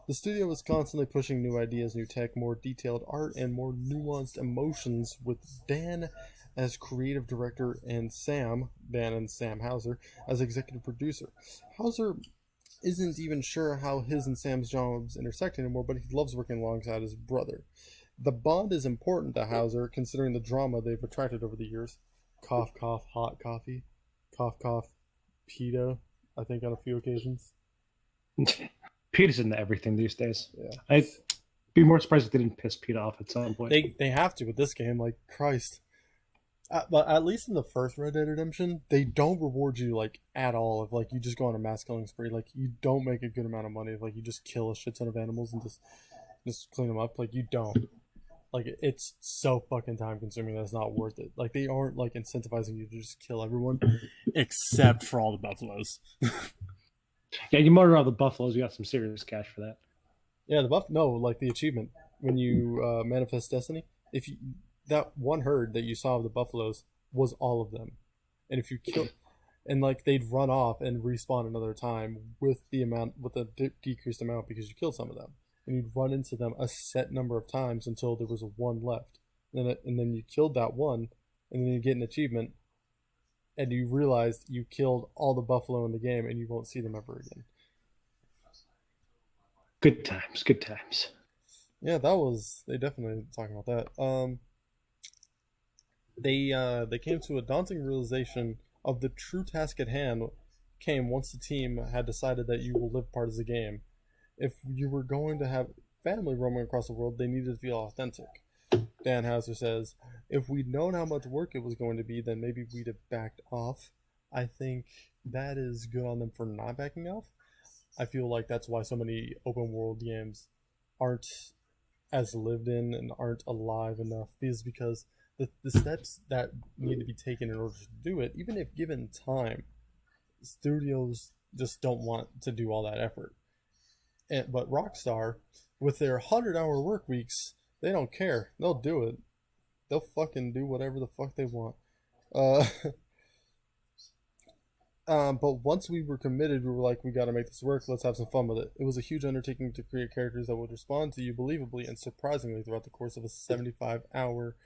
S2: the studio is constantly pushing new ideas, new tech, more detailed art, and more nuanced emotions with Dan as creative director and Dan and Sam Hauser, as executive producer. Hauser isn't even sure how his and Sam's jobs intersect anymore, but he loves working alongside his brother. The bond is important to Hauser, considering the drama they've attracted over the years. Cough, cough, hot coffee. Cough, cough, PETA, I think on a few occasions.
S1: Peter's into everything these days.
S2: Yeah.
S1: I'd be more surprised if they didn't piss Pete off at some point.
S2: They have to with this game, like, Christ. But at least in the first Red Dead Redemption, they don't reward you, like, at all if, like, you just go on a mass killing spree. Like, you don't make a good amount of money if, like, you just kill a shit ton of animals and just clean them up. Like, you don't. Like, it's so fucking time consuming that it's not worth it. Like, they aren't, like, incentivizing you to just kill everyone except for all the buffaloes.
S1: Yeah, you murder all the buffaloes, you got some serious cash for that.
S2: Yeah, the achievement. When you manifest destiny, if you that one herd that you saw of the buffaloes was all of them. And if you kill and like they'd run off and respawn another time with a decreased amount because you killed some of them. And you'd run into them a set number of times until there was one left. And then you killed that one, and then you get an achievement, and you realize you killed all the buffalo in the game, and you won't see them ever again.
S1: Good times, good times.
S2: Yeah, they definitely talking about that. They came to a daunting realization of the true task at hand came once the team had decided that you will live part of the game. If you were going to have family roaming across the world, they needed to feel authentic. Dan Hauser says, if we'd known how much work it was going to be, then maybe we'd have backed off. I think that is good on them for not backing off. I feel like that's why so many open world games aren't as lived in and aren't alive enough, is because the steps that need to be taken in order to do it, even if given time, studios just don't want to do all that effort. But Rockstar, with their 100-hour work weeks, they don't care. They'll do it. They'll fucking do whatever the fuck they want. But once we were committed, we were like, we gotta make this work. Let's have some fun with it. It was a huge undertaking to create characters that would respond to you believably and surprisingly throughout the course of a 75-hour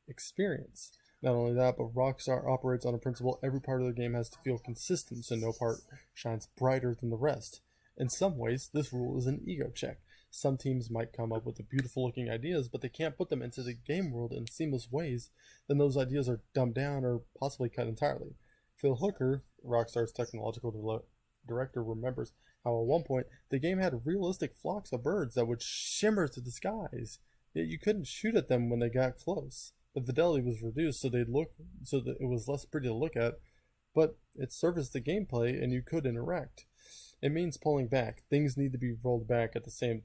S2: experience. Not only that, but Rockstar operates on a principle every part of the game has to feel consistent, so no part shines brighter than the rest. In some ways, this rule is an ego check. Some teams might come up with the beautiful looking ideas, but they can't put them into the game world in seamless ways, then those ideas are dumbed down or possibly cut entirely. Phil Hooker, Rockstar's technological director, remembers how at one point the game had realistic flocks of birds that would shimmer through the skies, yet you couldn't shoot at them when they got close. The fidelity was reduced so that it was less pretty to look at, but it serviced the gameplay and you could interact. It means pulling back. Things need to be rolled back at the same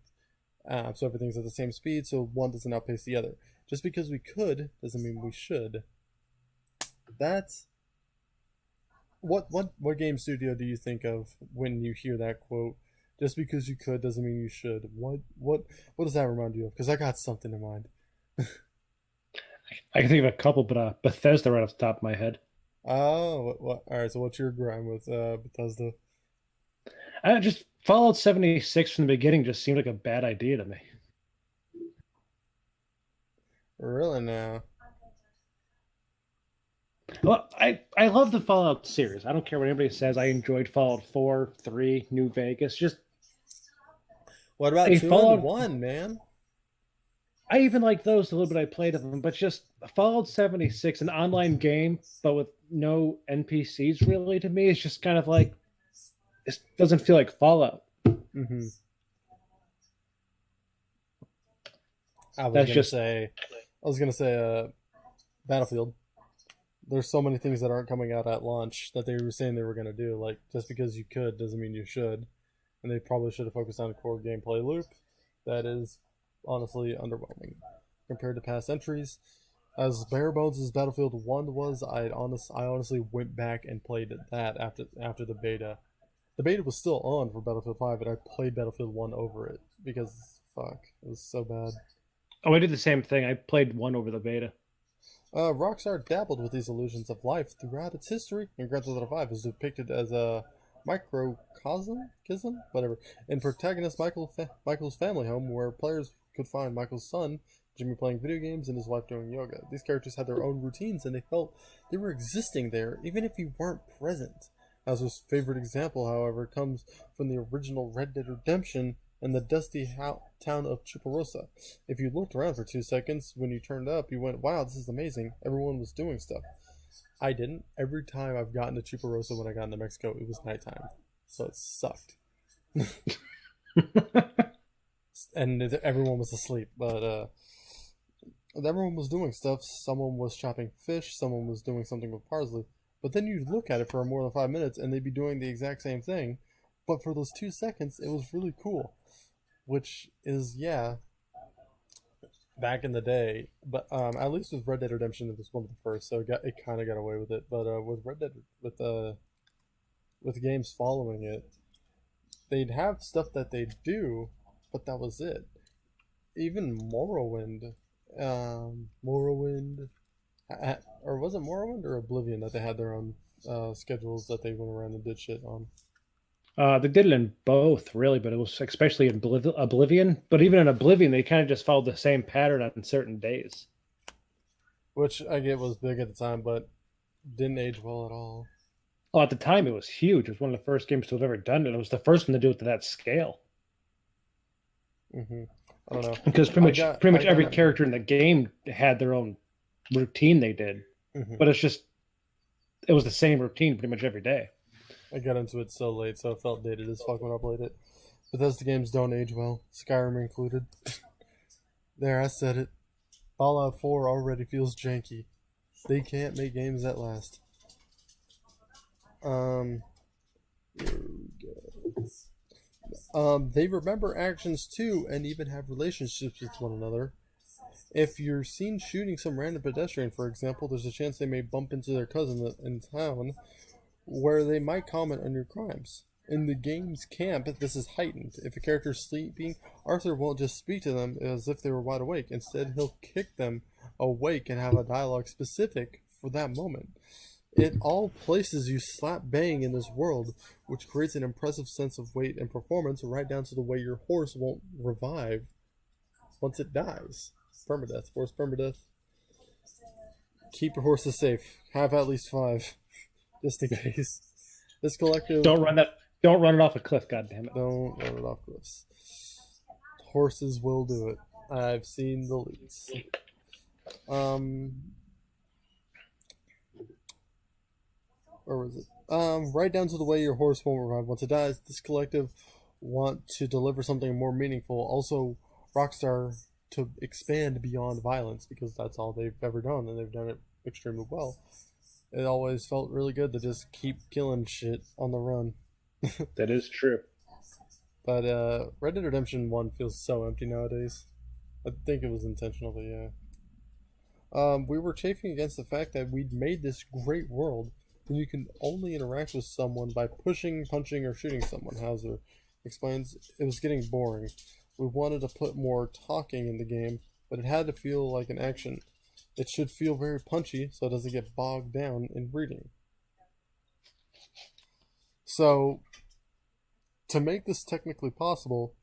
S2: so everything's at the same speed so one doesn't outpace the other. Just because we could doesn't mean we should. That's what game studio do you think of when you hear that quote? Just because you could doesn't mean you should. What does that remind you of? Because I got something in mind.
S1: I can think of a couple, but Bethesda right off the top of my head.
S2: Oh, all right. So what's your grind with Bethesda?
S1: Just Fallout 76 from the beginning just seemed like a bad idea to me.
S2: Really now?
S1: Well, I love the Fallout series. I don't care what anybody says. I enjoyed Fallout 4, 3, New Vegas. Just
S2: what about 2 and 1, man?
S1: I even like those a little bit. I played of them, but just Fallout 76, an online game, but with no NPCs really to me, is just kind of like it doesn't feel like Fallout.
S2: Mm-hmm. I was
S1: That's
S2: gonna
S1: just
S2: say, Battlefield. There's so many things that aren't coming out at launch that they were saying they were gonna do. Like just because you could doesn't mean you should, and they probably should have focused on a core gameplay loop. That is honestly underwhelming compared to past entries. As bare bones as Battlefield 1 was, I honestly went back and played that after the beta. The beta was still on for Battlefield 5, and I played Battlefield 1 over it because fuck, it was so bad.
S1: oh, I did the same thing. I played one over the beta.
S2: Rockstar dabbled with these illusions of life throughout its history, and Grand Theft Auto 5 is depicted as a microcosm, whatever, in protagonist Michael's family home, where players could find Michael's son, Jimmy, playing video games and his wife doing yoga. These characters had their own routines, and they felt they were existing there, even if you weren't present. Hazard's favorite example, however, comes from the original Red Dead Redemption and the dusty town of Chuparosa. If you looked around for 2 seconds when you turned up, you went, wow, this is amazing. Everyone was doing stuff. I didn't. Every time I've gotten to Chuparosa when I got into Mexico, it was nighttime. So it sucked. And everyone was asleep. But everyone was doing stuff. Someone was chopping fish. Someone was doing something with parsley. But then you'd look at it for more than 5 minutes and they'd be doing the exact same thing. But for those 2 seconds, it was really cool. Which is, yeah, back in the day. But at least with Red Dead Redemption, it was one of the first, so it kind of got away with it. But with Red Dead, with games following it, they'd have stuff that they'd do, but that was it. Even Morrowind, or was it Morrowind or Oblivion that they had their own schedules that they went around and did shit on?
S1: They did it in both, really, but it was especially in Oblivion. But even in Oblivion, they kind of just followed the same pattern on certain days.
S2: Which I get was big at the time, but didn't age well at all.
S1: Oh, at the time, it was huge. It was one of the first games to have ever done it. It was the first one to do it to that scale.
S2: Mm-hmm. I don't know.
S1: Because pretty much every character in the game had their own routine they did.
S2: Mm-hmm.
S1: But it was the same routine pretty much every day.
S2: I got into it so late, so it felt dated as fuck when I played it. Bethesda games don't age well, Skyrim included. There, I said it. Fallout 4 already feels janky. They can't make games that last. Here we go. They remember actions too, and even have relationships with one another. If you're seen shooting some random pedestrian, for example, there's a chance they may bump into their cousin in town, where they might comment on your crimes. In the game's camp, this is heightened. If a character's sleeping, Arthur won't just speak to them as if they were wide awake. Instead, he'll kick them awake and have a dialogue specific for that moment. It all places you slap bang in this world, which creates an impressive sense of weight and performance, right down to the way your horse won't revive once it dies. Permadeath. Horse permadeath. Keep your horses safe. Have at least 5. Just in case. This collective.
S1: Don't run it off a cliff, goddammit.
S2: Don't run it off cliffs. Horses will do it. I've seen the leaks. Where was it? Right down to the way your horse won't revive once it dies. This collective want to deliver something more meaningful. Also, Rockstar to expand beyond violence, because that's all they've ever done, and they've done it extremely well. It always felt really good to just keep killing shit on the run.
S1: That is true.
S2: But Red Dead Redemption 1 feels so empty nowadays. I think it was intentional, but yeah. We were chafing against the fact that we'd made this great world when you can only interact with someone by pushing, punching, or shooting someone. Hauser explains it was getting boring. We wanted to put more talking in the game, but it had to feel like an action. It should feel very punchy so it doesn't get bogged down in reading. So, to make this technically possible,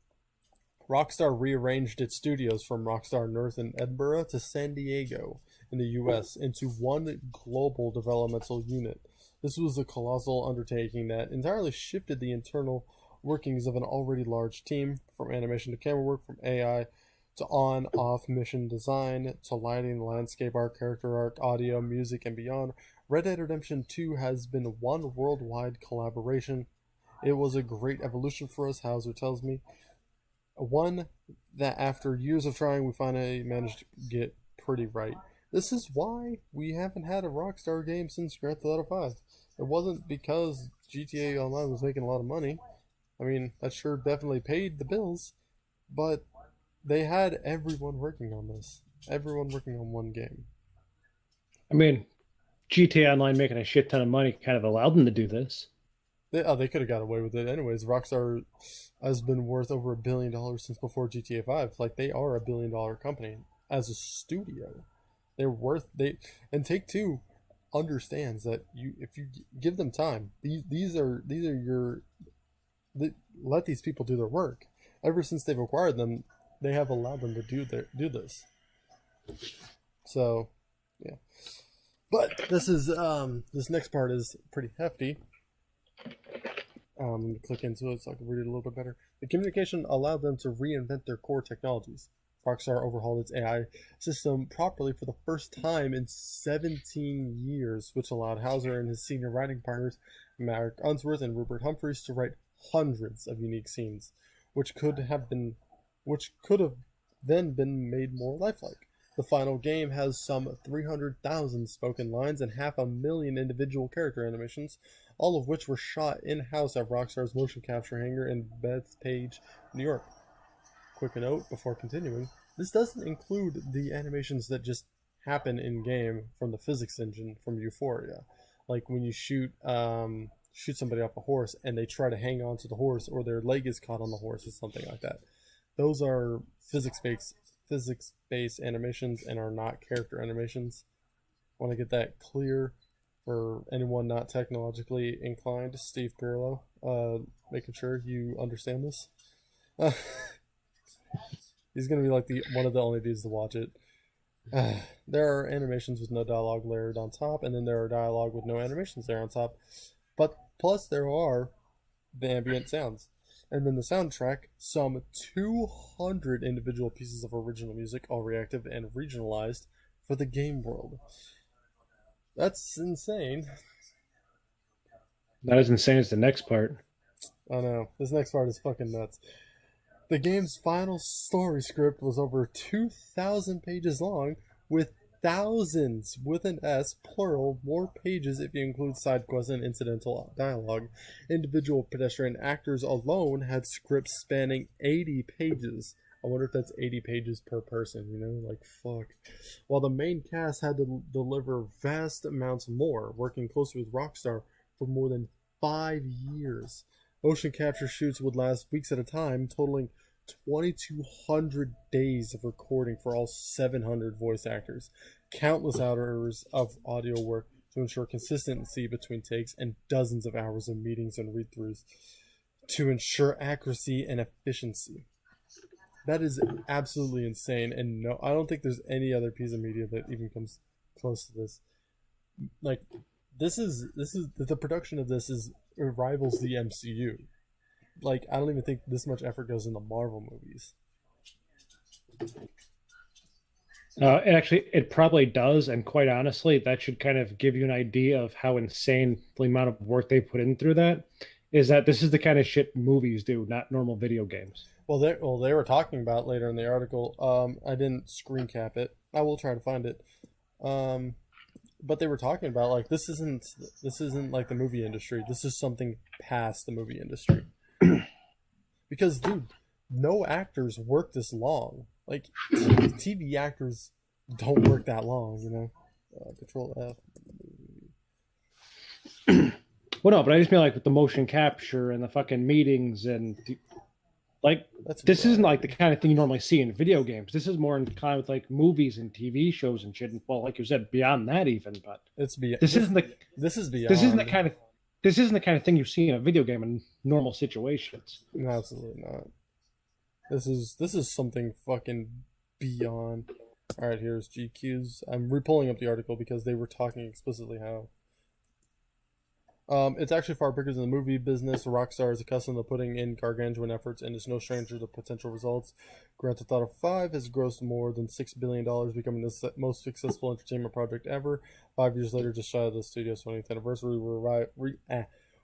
S2: Rockstar rearranged its studios from Rockstar North in Edinburgh to San Diego in the US into one global developmental unit. This was a colossal undertaking that entirely shifted the internal workings of an already large team, from animation to camera work, from AI to on-off mission design, to lighting, landscape art, character art, audio, music, and beyond, Red Dead Redemption 2 has been one worldwide collaboration. It was a great evolution for us, Hauser tells me. One that after years of trying, we finally managed to get pretty right. This is why we haven't had a Rockstar game since Grand Theft Auto 5. It wasn't because GTA Online was making a lot of money. I mean, that sure definitely paid the bills, but they had everyone working on this. Everyone working on one game.
S1: I mean, GTA Online making a shit ton of money kind of allowed them to do this.
S2: They could have got away with it anyways. Rockstar has been worth over $1 billion since before GTA 5. Like, they are a $1 billion company as a studio. They're worth and Take Two understands that if you give them time, these are your let these people do their work. Ever since they've acquired them, they have allowed them to do this. So, yeah. But this next part is pretty hefty. Let me click into it so I can read it a little bit better. The communication allowed them to reinvent their core technologies. Rockstar overhauled its AI system properly for the first time in 17 years, which allowed Hauser and his senior writing partners, Marek Unsworth and Rupert Humphreys, to write hundreds of unique scenes, which could have then been made more lifelike. The final game has some 300,000 spoken lines and 500,000 individual character animations, all of which were shot in-house at Rockstar's motion capture hangar in Bethpage, New York. Quick note before continuing, this doesn't include the animations that just happen in-game from the physics engine from Euphoria. Like when you shoot somebody off a horse and they try to hang on to the horse, or their leg is caught on the horse or something like that. Those are physics-based animations and are not character animations. I want to get that clear for anyone not technologically inclined. Steve Pirillo, making sure you understand this. He's gonna be like one of the only dudes to watch it. There are animations with no dialogue layered on top, and then there are dialogue with no animations there on top. But plus there are the ambient sounds. And then the soundtrack, some 200 individual pieces of original music, all reactive and regionalized for the game world. That's insane.
S1: Not as insane as the next part.
S2: I know. This next part is fucking nuts. The game's final story script was over 2,000 pages long, with thousands, with an S, plural, more pages if you include side quests and incidental dialogue. Individual pedestrian actors alone had scripts spanning 80 pages. I wonder if that's 80 pages per person, you know? Like, fuck. While the main cast had to deliver vast amounts more, working closely with Rockstar for more than 5 years. Motion capture shoots would last weeks at a time, totaling 2,200 days of recording for all 700 voice actors, countless hours of audio work to ensure consistency between takes, and dozens of hours of meetings and read-throughs to ensure accuracy and efficiency. That is absolutely insane, and no, I don't think there's any other piece of media that even comes close to this. Like, this is the production of this it rivals the MCU. Like, I don't even think this much effort goes into Marvel movies.
S1: It probably does, and quite honestly, that should kind of give you an idea of how insane the amount of work they put in through that. Is that this is the kind of shit movies do, not normal video games.
S2: Well, they were talking about later in the article. I didn't screen cap it. I will try to find it. But they were talking about, like, this isn't like the movie industry. This is something past the movie industry. Because, dude, no actors work this long. Like, TV actors don't work that long, you know? Control
S1: F. Well, no, but I just mean, like, with the motion capture and the fucking meetings and... Like, this isn't like the kind of thing you normally see in video games. This is more in kind of with like movies and TV shows and shit. And, well, like you said, beyond that even. But
S2: this is beyond.
S1: This isn't the kind of thing you see in a video game in normal situations.
S2: No, absolutely not. This is something fucking beyond. All right, here's GQ's. I'm repulling up the article because they were talking explicitly how It's actually far bigger than the movie business. Rockstar is accustomed to putting in gargantuan efforts and is no stranger to potential results. Grand Theft Auto 5 has grossed more than $6 billion, becoming the most successful entertainment project ever. 5 years later, just shy of the studio's 20th anniversary,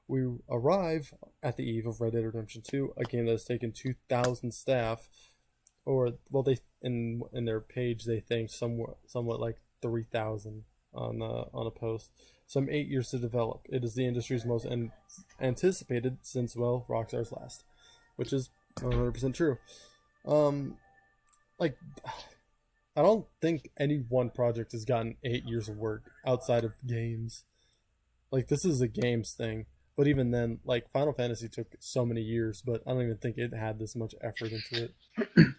S2: we arrive at the eve of Red Dead Redemption 2, a game that has taken 2,000 staff, or well, they in their page they think somewhat like 3,000 on a post. Some 8 years to develop. It is the industry's most anticipated since, well, Rockstar's last, which is 100% true. Like, I don't think any one project has gotten 8 years of work outside of games. Like, this is a games thing, but even then, like, Final Fantasy took so many years, but I don't even think it had this much effort into it.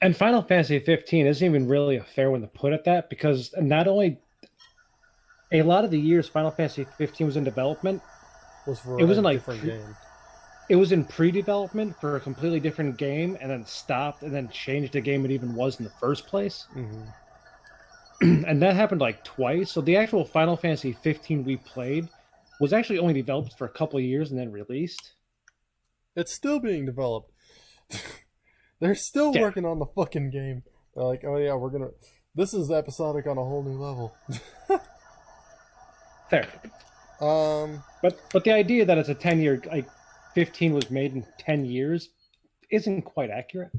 S1: And Final Fantasy 15 isn't even really a fair one to put at that, because not only a lot of the years Final Fantasy 15 was in development,
S2: Was for
S1: it
S2: a
S1: wasn't like
S2: different game.
S1: it was in pre-development for a completely different game, and then stopped, and then changed the game it even was in the first place. And that happened like twice. So the actual Final Fantasy 15 we played was actually only developed for a couple of years and then released.
S2: It's still being developed. They're still
S1: Yeah.
S2: working on the fucking game. They're like, oh yeah, this is episodic on a whole new level.
S1: Fair. But the idea that it's a 10-year, like 15 was made in 10 years, isn't quite accurate.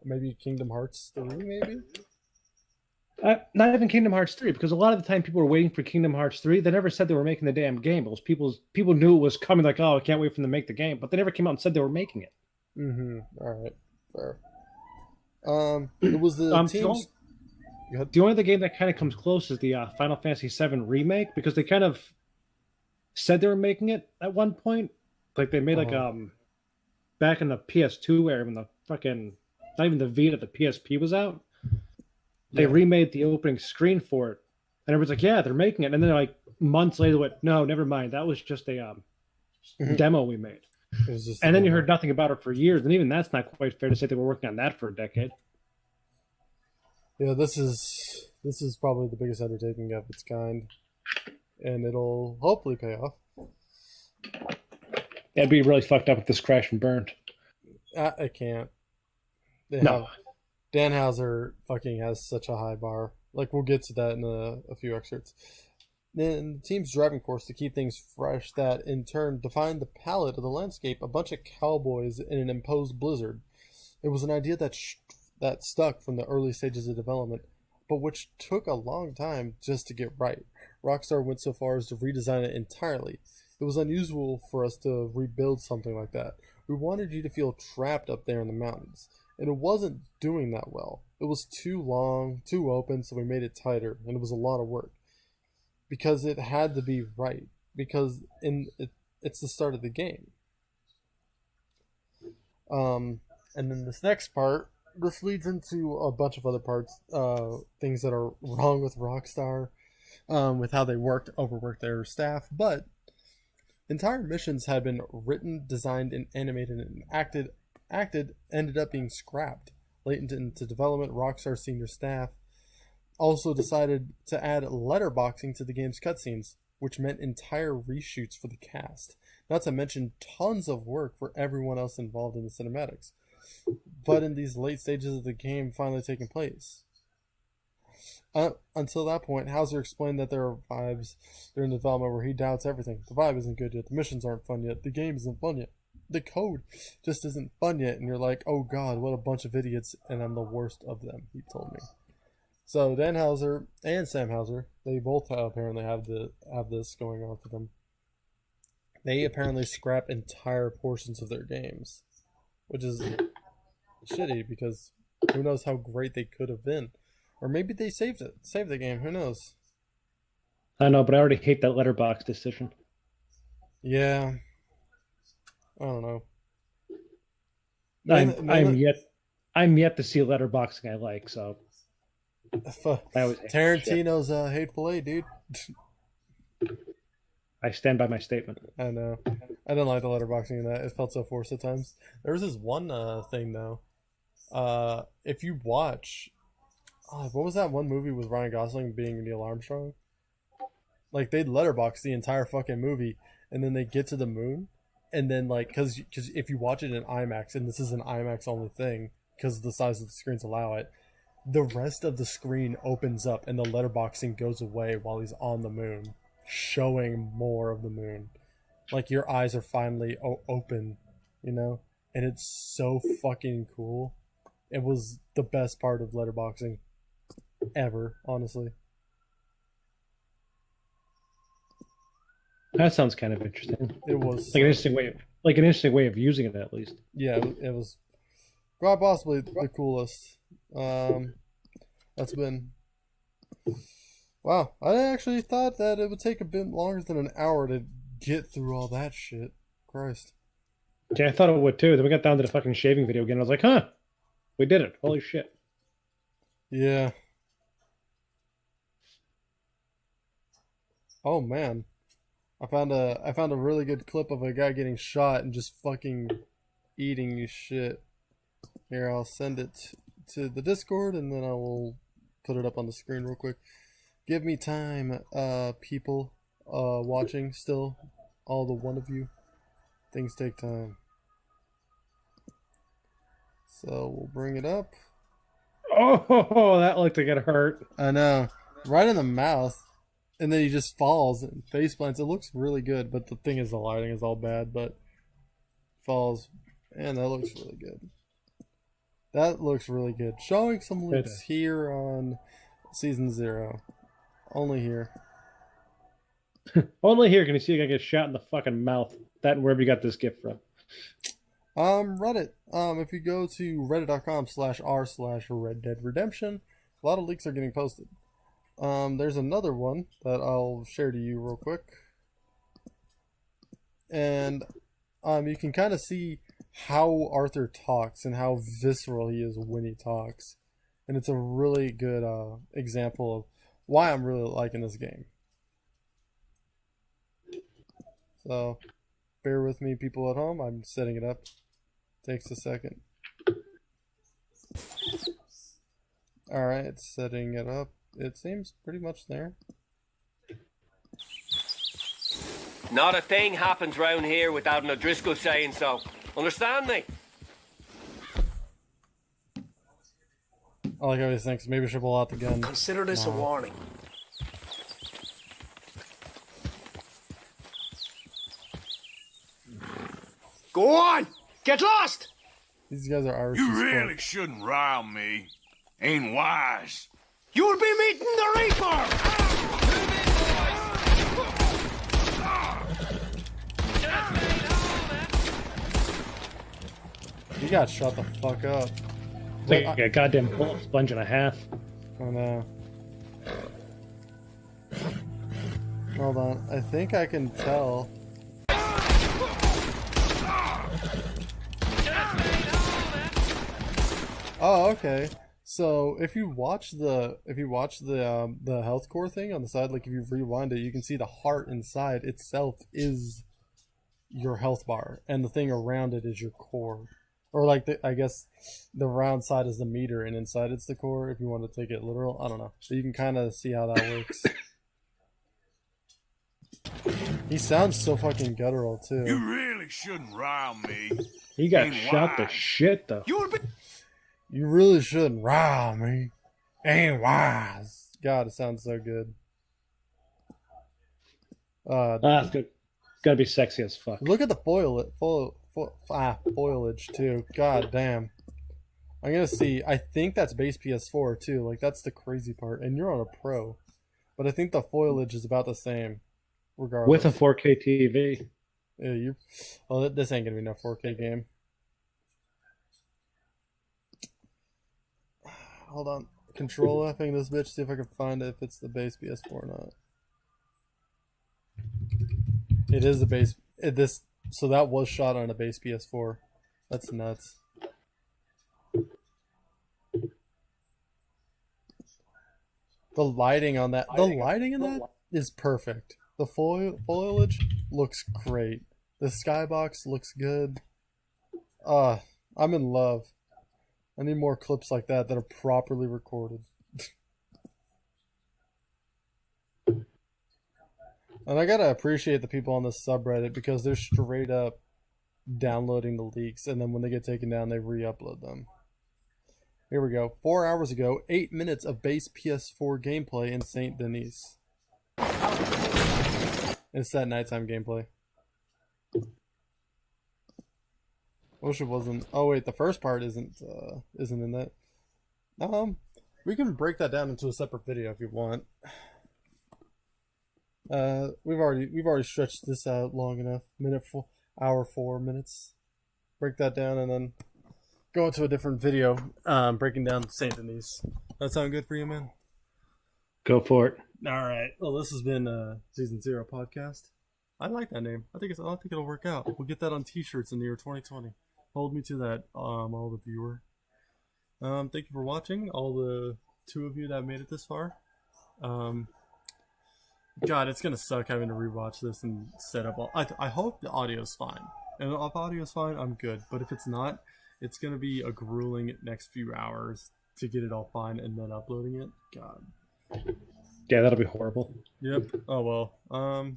S2: Maybe Kingdom Hearts 3, maybe?
S1: Not even Kingdom Hearts 3, because a lot of the time people were waiting for Kingdom Hearts 3. They never said they were making the damn game. It was people knew it was coming, like, oh, I can't wait for them to make the game. But they never came out and said they were making it.
S2: Alright, fair. It was the teams...
S1: The only other game that kind of comes close is the Final Fantasy VII Remake, because they kind of said they were making it at one point. Like, they made, like, back in the PS2 era, when the fucking... Not even the Vita, the PSP was out. They remade the opening screen for it, and everyone's like, "Yeah, they're making it." And then, like months later, went, "No, never mind. That was just a demo we made."
S2: It was just
S1: and then you heard nothing about it for years, and even that's not quite fair to say they were working on that for a decade.
S2: Yeah, this is probably the biggest undertaking of its kind, and it'll hopefully pay off.
S1: It'd be really fucked up if this crashed and burned.
S2: I can't.
S1: No.
S2: Dan Houser fucking has such a high bar. Like, we'll get to that in a few excerpts. Then the team's driving force to keep things fresh that, in turn, defined the palette of the landscape, a bunch of cowboys in an imposed blizzard. It was an idea that stuck from the early stages of development, but which took a long time just to get right. Rockstar went so far as to redesign it entirely. It was unusual for us to rebuild something like that. We wanted you to feel trapped up there in the mountains. And it wasn't doing that well. It was too long, too open, so we made it tighter, and it was a lot of work. Because it had to be right. Because it's the start of the game. And then this next part, this leads into a bunch of other parts, things that are wrong with Rockstar, with how they overworked their staff, but entire missions had been written, designed, and animated, and ended up being scrapped. Late into development, Rockstar senior staff also decided to add letterboxing to the game's cutscenes, which meant entire reshoots for the cast. Not to mention tons of work for everyone else involved in the cinematics. But in these late stages of the game finally taking place. Until that point, Houser explained that there are vibes during development where he doubts everything. The vibe isn't good yet, the missions aren't fun yet, the game isn't fun yet. The code just isn't fun yet, and you're like, oh god, what a bunch of idiots, and I'm the worst of them, he told me. So Dan Houser and Sam Houser, they both apparently have this going on for them. They apparently scrap entire portions of their games, which is shitty because who knows how great they could have been. Or maybe they saved the game, who knows.
S1: I know, but I already hate that letterbox decision.
S2: Yeah. I don't know.
S1: I'm yet to see letterboxing I like, so I always hate
S2: Tarantino's Hateful Eight, dude.
S1: I stand by my statement.
S2: I know. I didn't like the letterboxing in that. It felt so forced at times. There was this one thing though. If you watch, what was that one movie with Ryan Gosling being Neil Armstrong? Like they'd letterbox the entire fucking movie, and then they get to the moon, and then like because if you watch it in IMAX, and this is an IMAX only thing because the size of the screens allow it, the rest of the screen opens up and the letterboxing goes away while he's on the moon, showing more of the moon. Like your eyes are finally open, you know, and it's so fucking cool. It was the best part of letterboxing ever, honestly.
S1: That sounds kind of interesting.
S2: It was
S1: Like an interesting way of using it at least.
S2: yeah, it was quite possibly the coolest. That's been wow. I actually thought that it would take a bit longer than an hour to get through all that shit. Christ.
S1: Yeah, I thought it would too. Then we got down to the fucking shaving video again. I was like, huh, we did it. Holy shit.
S2: Yeah. Oh man. I found a really good clip of a guy getting shot and just fucking eating his shit. Here, I'll send it to the Discord and then I will put it up on the screen real quick. Give me time, people watching still, all the one of you. Things take time. So we'll bring it up.
S1: Oh, that looked like it hurt.
S2: I know. Right in the mouth. And then he just falls and face plants. It looks really good, but the thing is the lighting is all bad, but falls. And that looks really good. That looks really good. Showing some links here on Season 0. Only here.
S1: Only here can you see a guy get shot in the fucking mouth. That and wherever you got this gift from.
S2: Reddit. If you go to reddit.com/r/Red Dead Redemption, a lot of leaks are getting posted. There's another one that I'll share to you real quick. And you can kind of see how Arthur talks and how visceral he is when he talks. And it's a really good example of why I'm really liking this game. So, bear with me, people at home. I'm setting it up. Takes a second. Alright, setting it up. It seems pretty much there.
S3: Not a thing happens round here without an O'Driscoll saying so. Understand me?
S2: I like how he thinks maybe I should pull out the gun.
S4: Consider this a warning. Go on! Get lost!
S2: These guys are Irish.
S5: You really shouldn't rile me. Ain't wise.
S4: You'll be meeting the Reaper!
S2: He got shot the fuck up.
S1: Like a goddamn bullet sponge and a half.
S2: I know. Hold on. I think I can tell. Oh, okay. So if you watch the health core thing on the side, like if you rewind it, you can see the heart inside itself is your health bar, and the thing around it is your core, or like I guess the round side is the meter, and inside it's the core. If you want to take it literal, I don't know. So you can kind of see how that works. He sounds so fucking guttural too.
S5: You really shouldn't rile me.
S1: He got
S5: Ain't
S1: shot to
S5: wise.
S1: shit though.
S2: You really shouldn't rile me. Ain't wise. God, it sounds so good.
S1: It's good. It's gotta be sexy as fuck.
S2: Look at the foliage too. God damn. I'm gonna see. I think that's base PS4 too. Like that's the crazy part. And you're on a pro, but I think the foliage is about the same, regardless.
S1: With a 4K TV.
S2: Yeah, you. Well, this ain't gonna be no 4K game. Hold on. Control Fing this bitch. See if I can find it if it's the base PS4 or not. It is the base. So that was shot on a base PS4. That's nuts. The lighting on that. The lighting in that is perfect. The foliage looks great. The skybox looks good. I'm in love. I need more clips like that are properly recorded. And I gotta appreciate the people on this subreddit because they're straight up downloading the leaks, and then when they get taken down, they re-upload them. Here we go. 4 hours ago, 8 minutes of base PS4 gameplay in Saint Denis. It's that nighttime gameplay. Wish it wasn't. Oh wait, the first part isn't in that. We can break that down into a separate video if you want. We've already stretched this out long enough. Hour 4 minutes. Break that down and then go into a different video. Breaking down Saint Denis. That sound good for you, man?
S1: Go for it.
S2: All right. Well, this has been Season 0 podcast. I like that name. I think it'll work out. We'll get that on T-shirts in the year 2020. Hold me to that, all the viewer. Thank you for watching, all the 2 of you that made it this far. God, it's gonna suck having to rewatch this and set up all. I hope the audio's fine, and if audio's fine, I'm good. But if it's not, it's gonna be a grueling next few hours to get it all fine and then uploading it. God.
S1: Yeah, that'll be horrible.
S2: Yep. Oh well.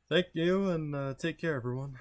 S2: Thank you and take care, everyone.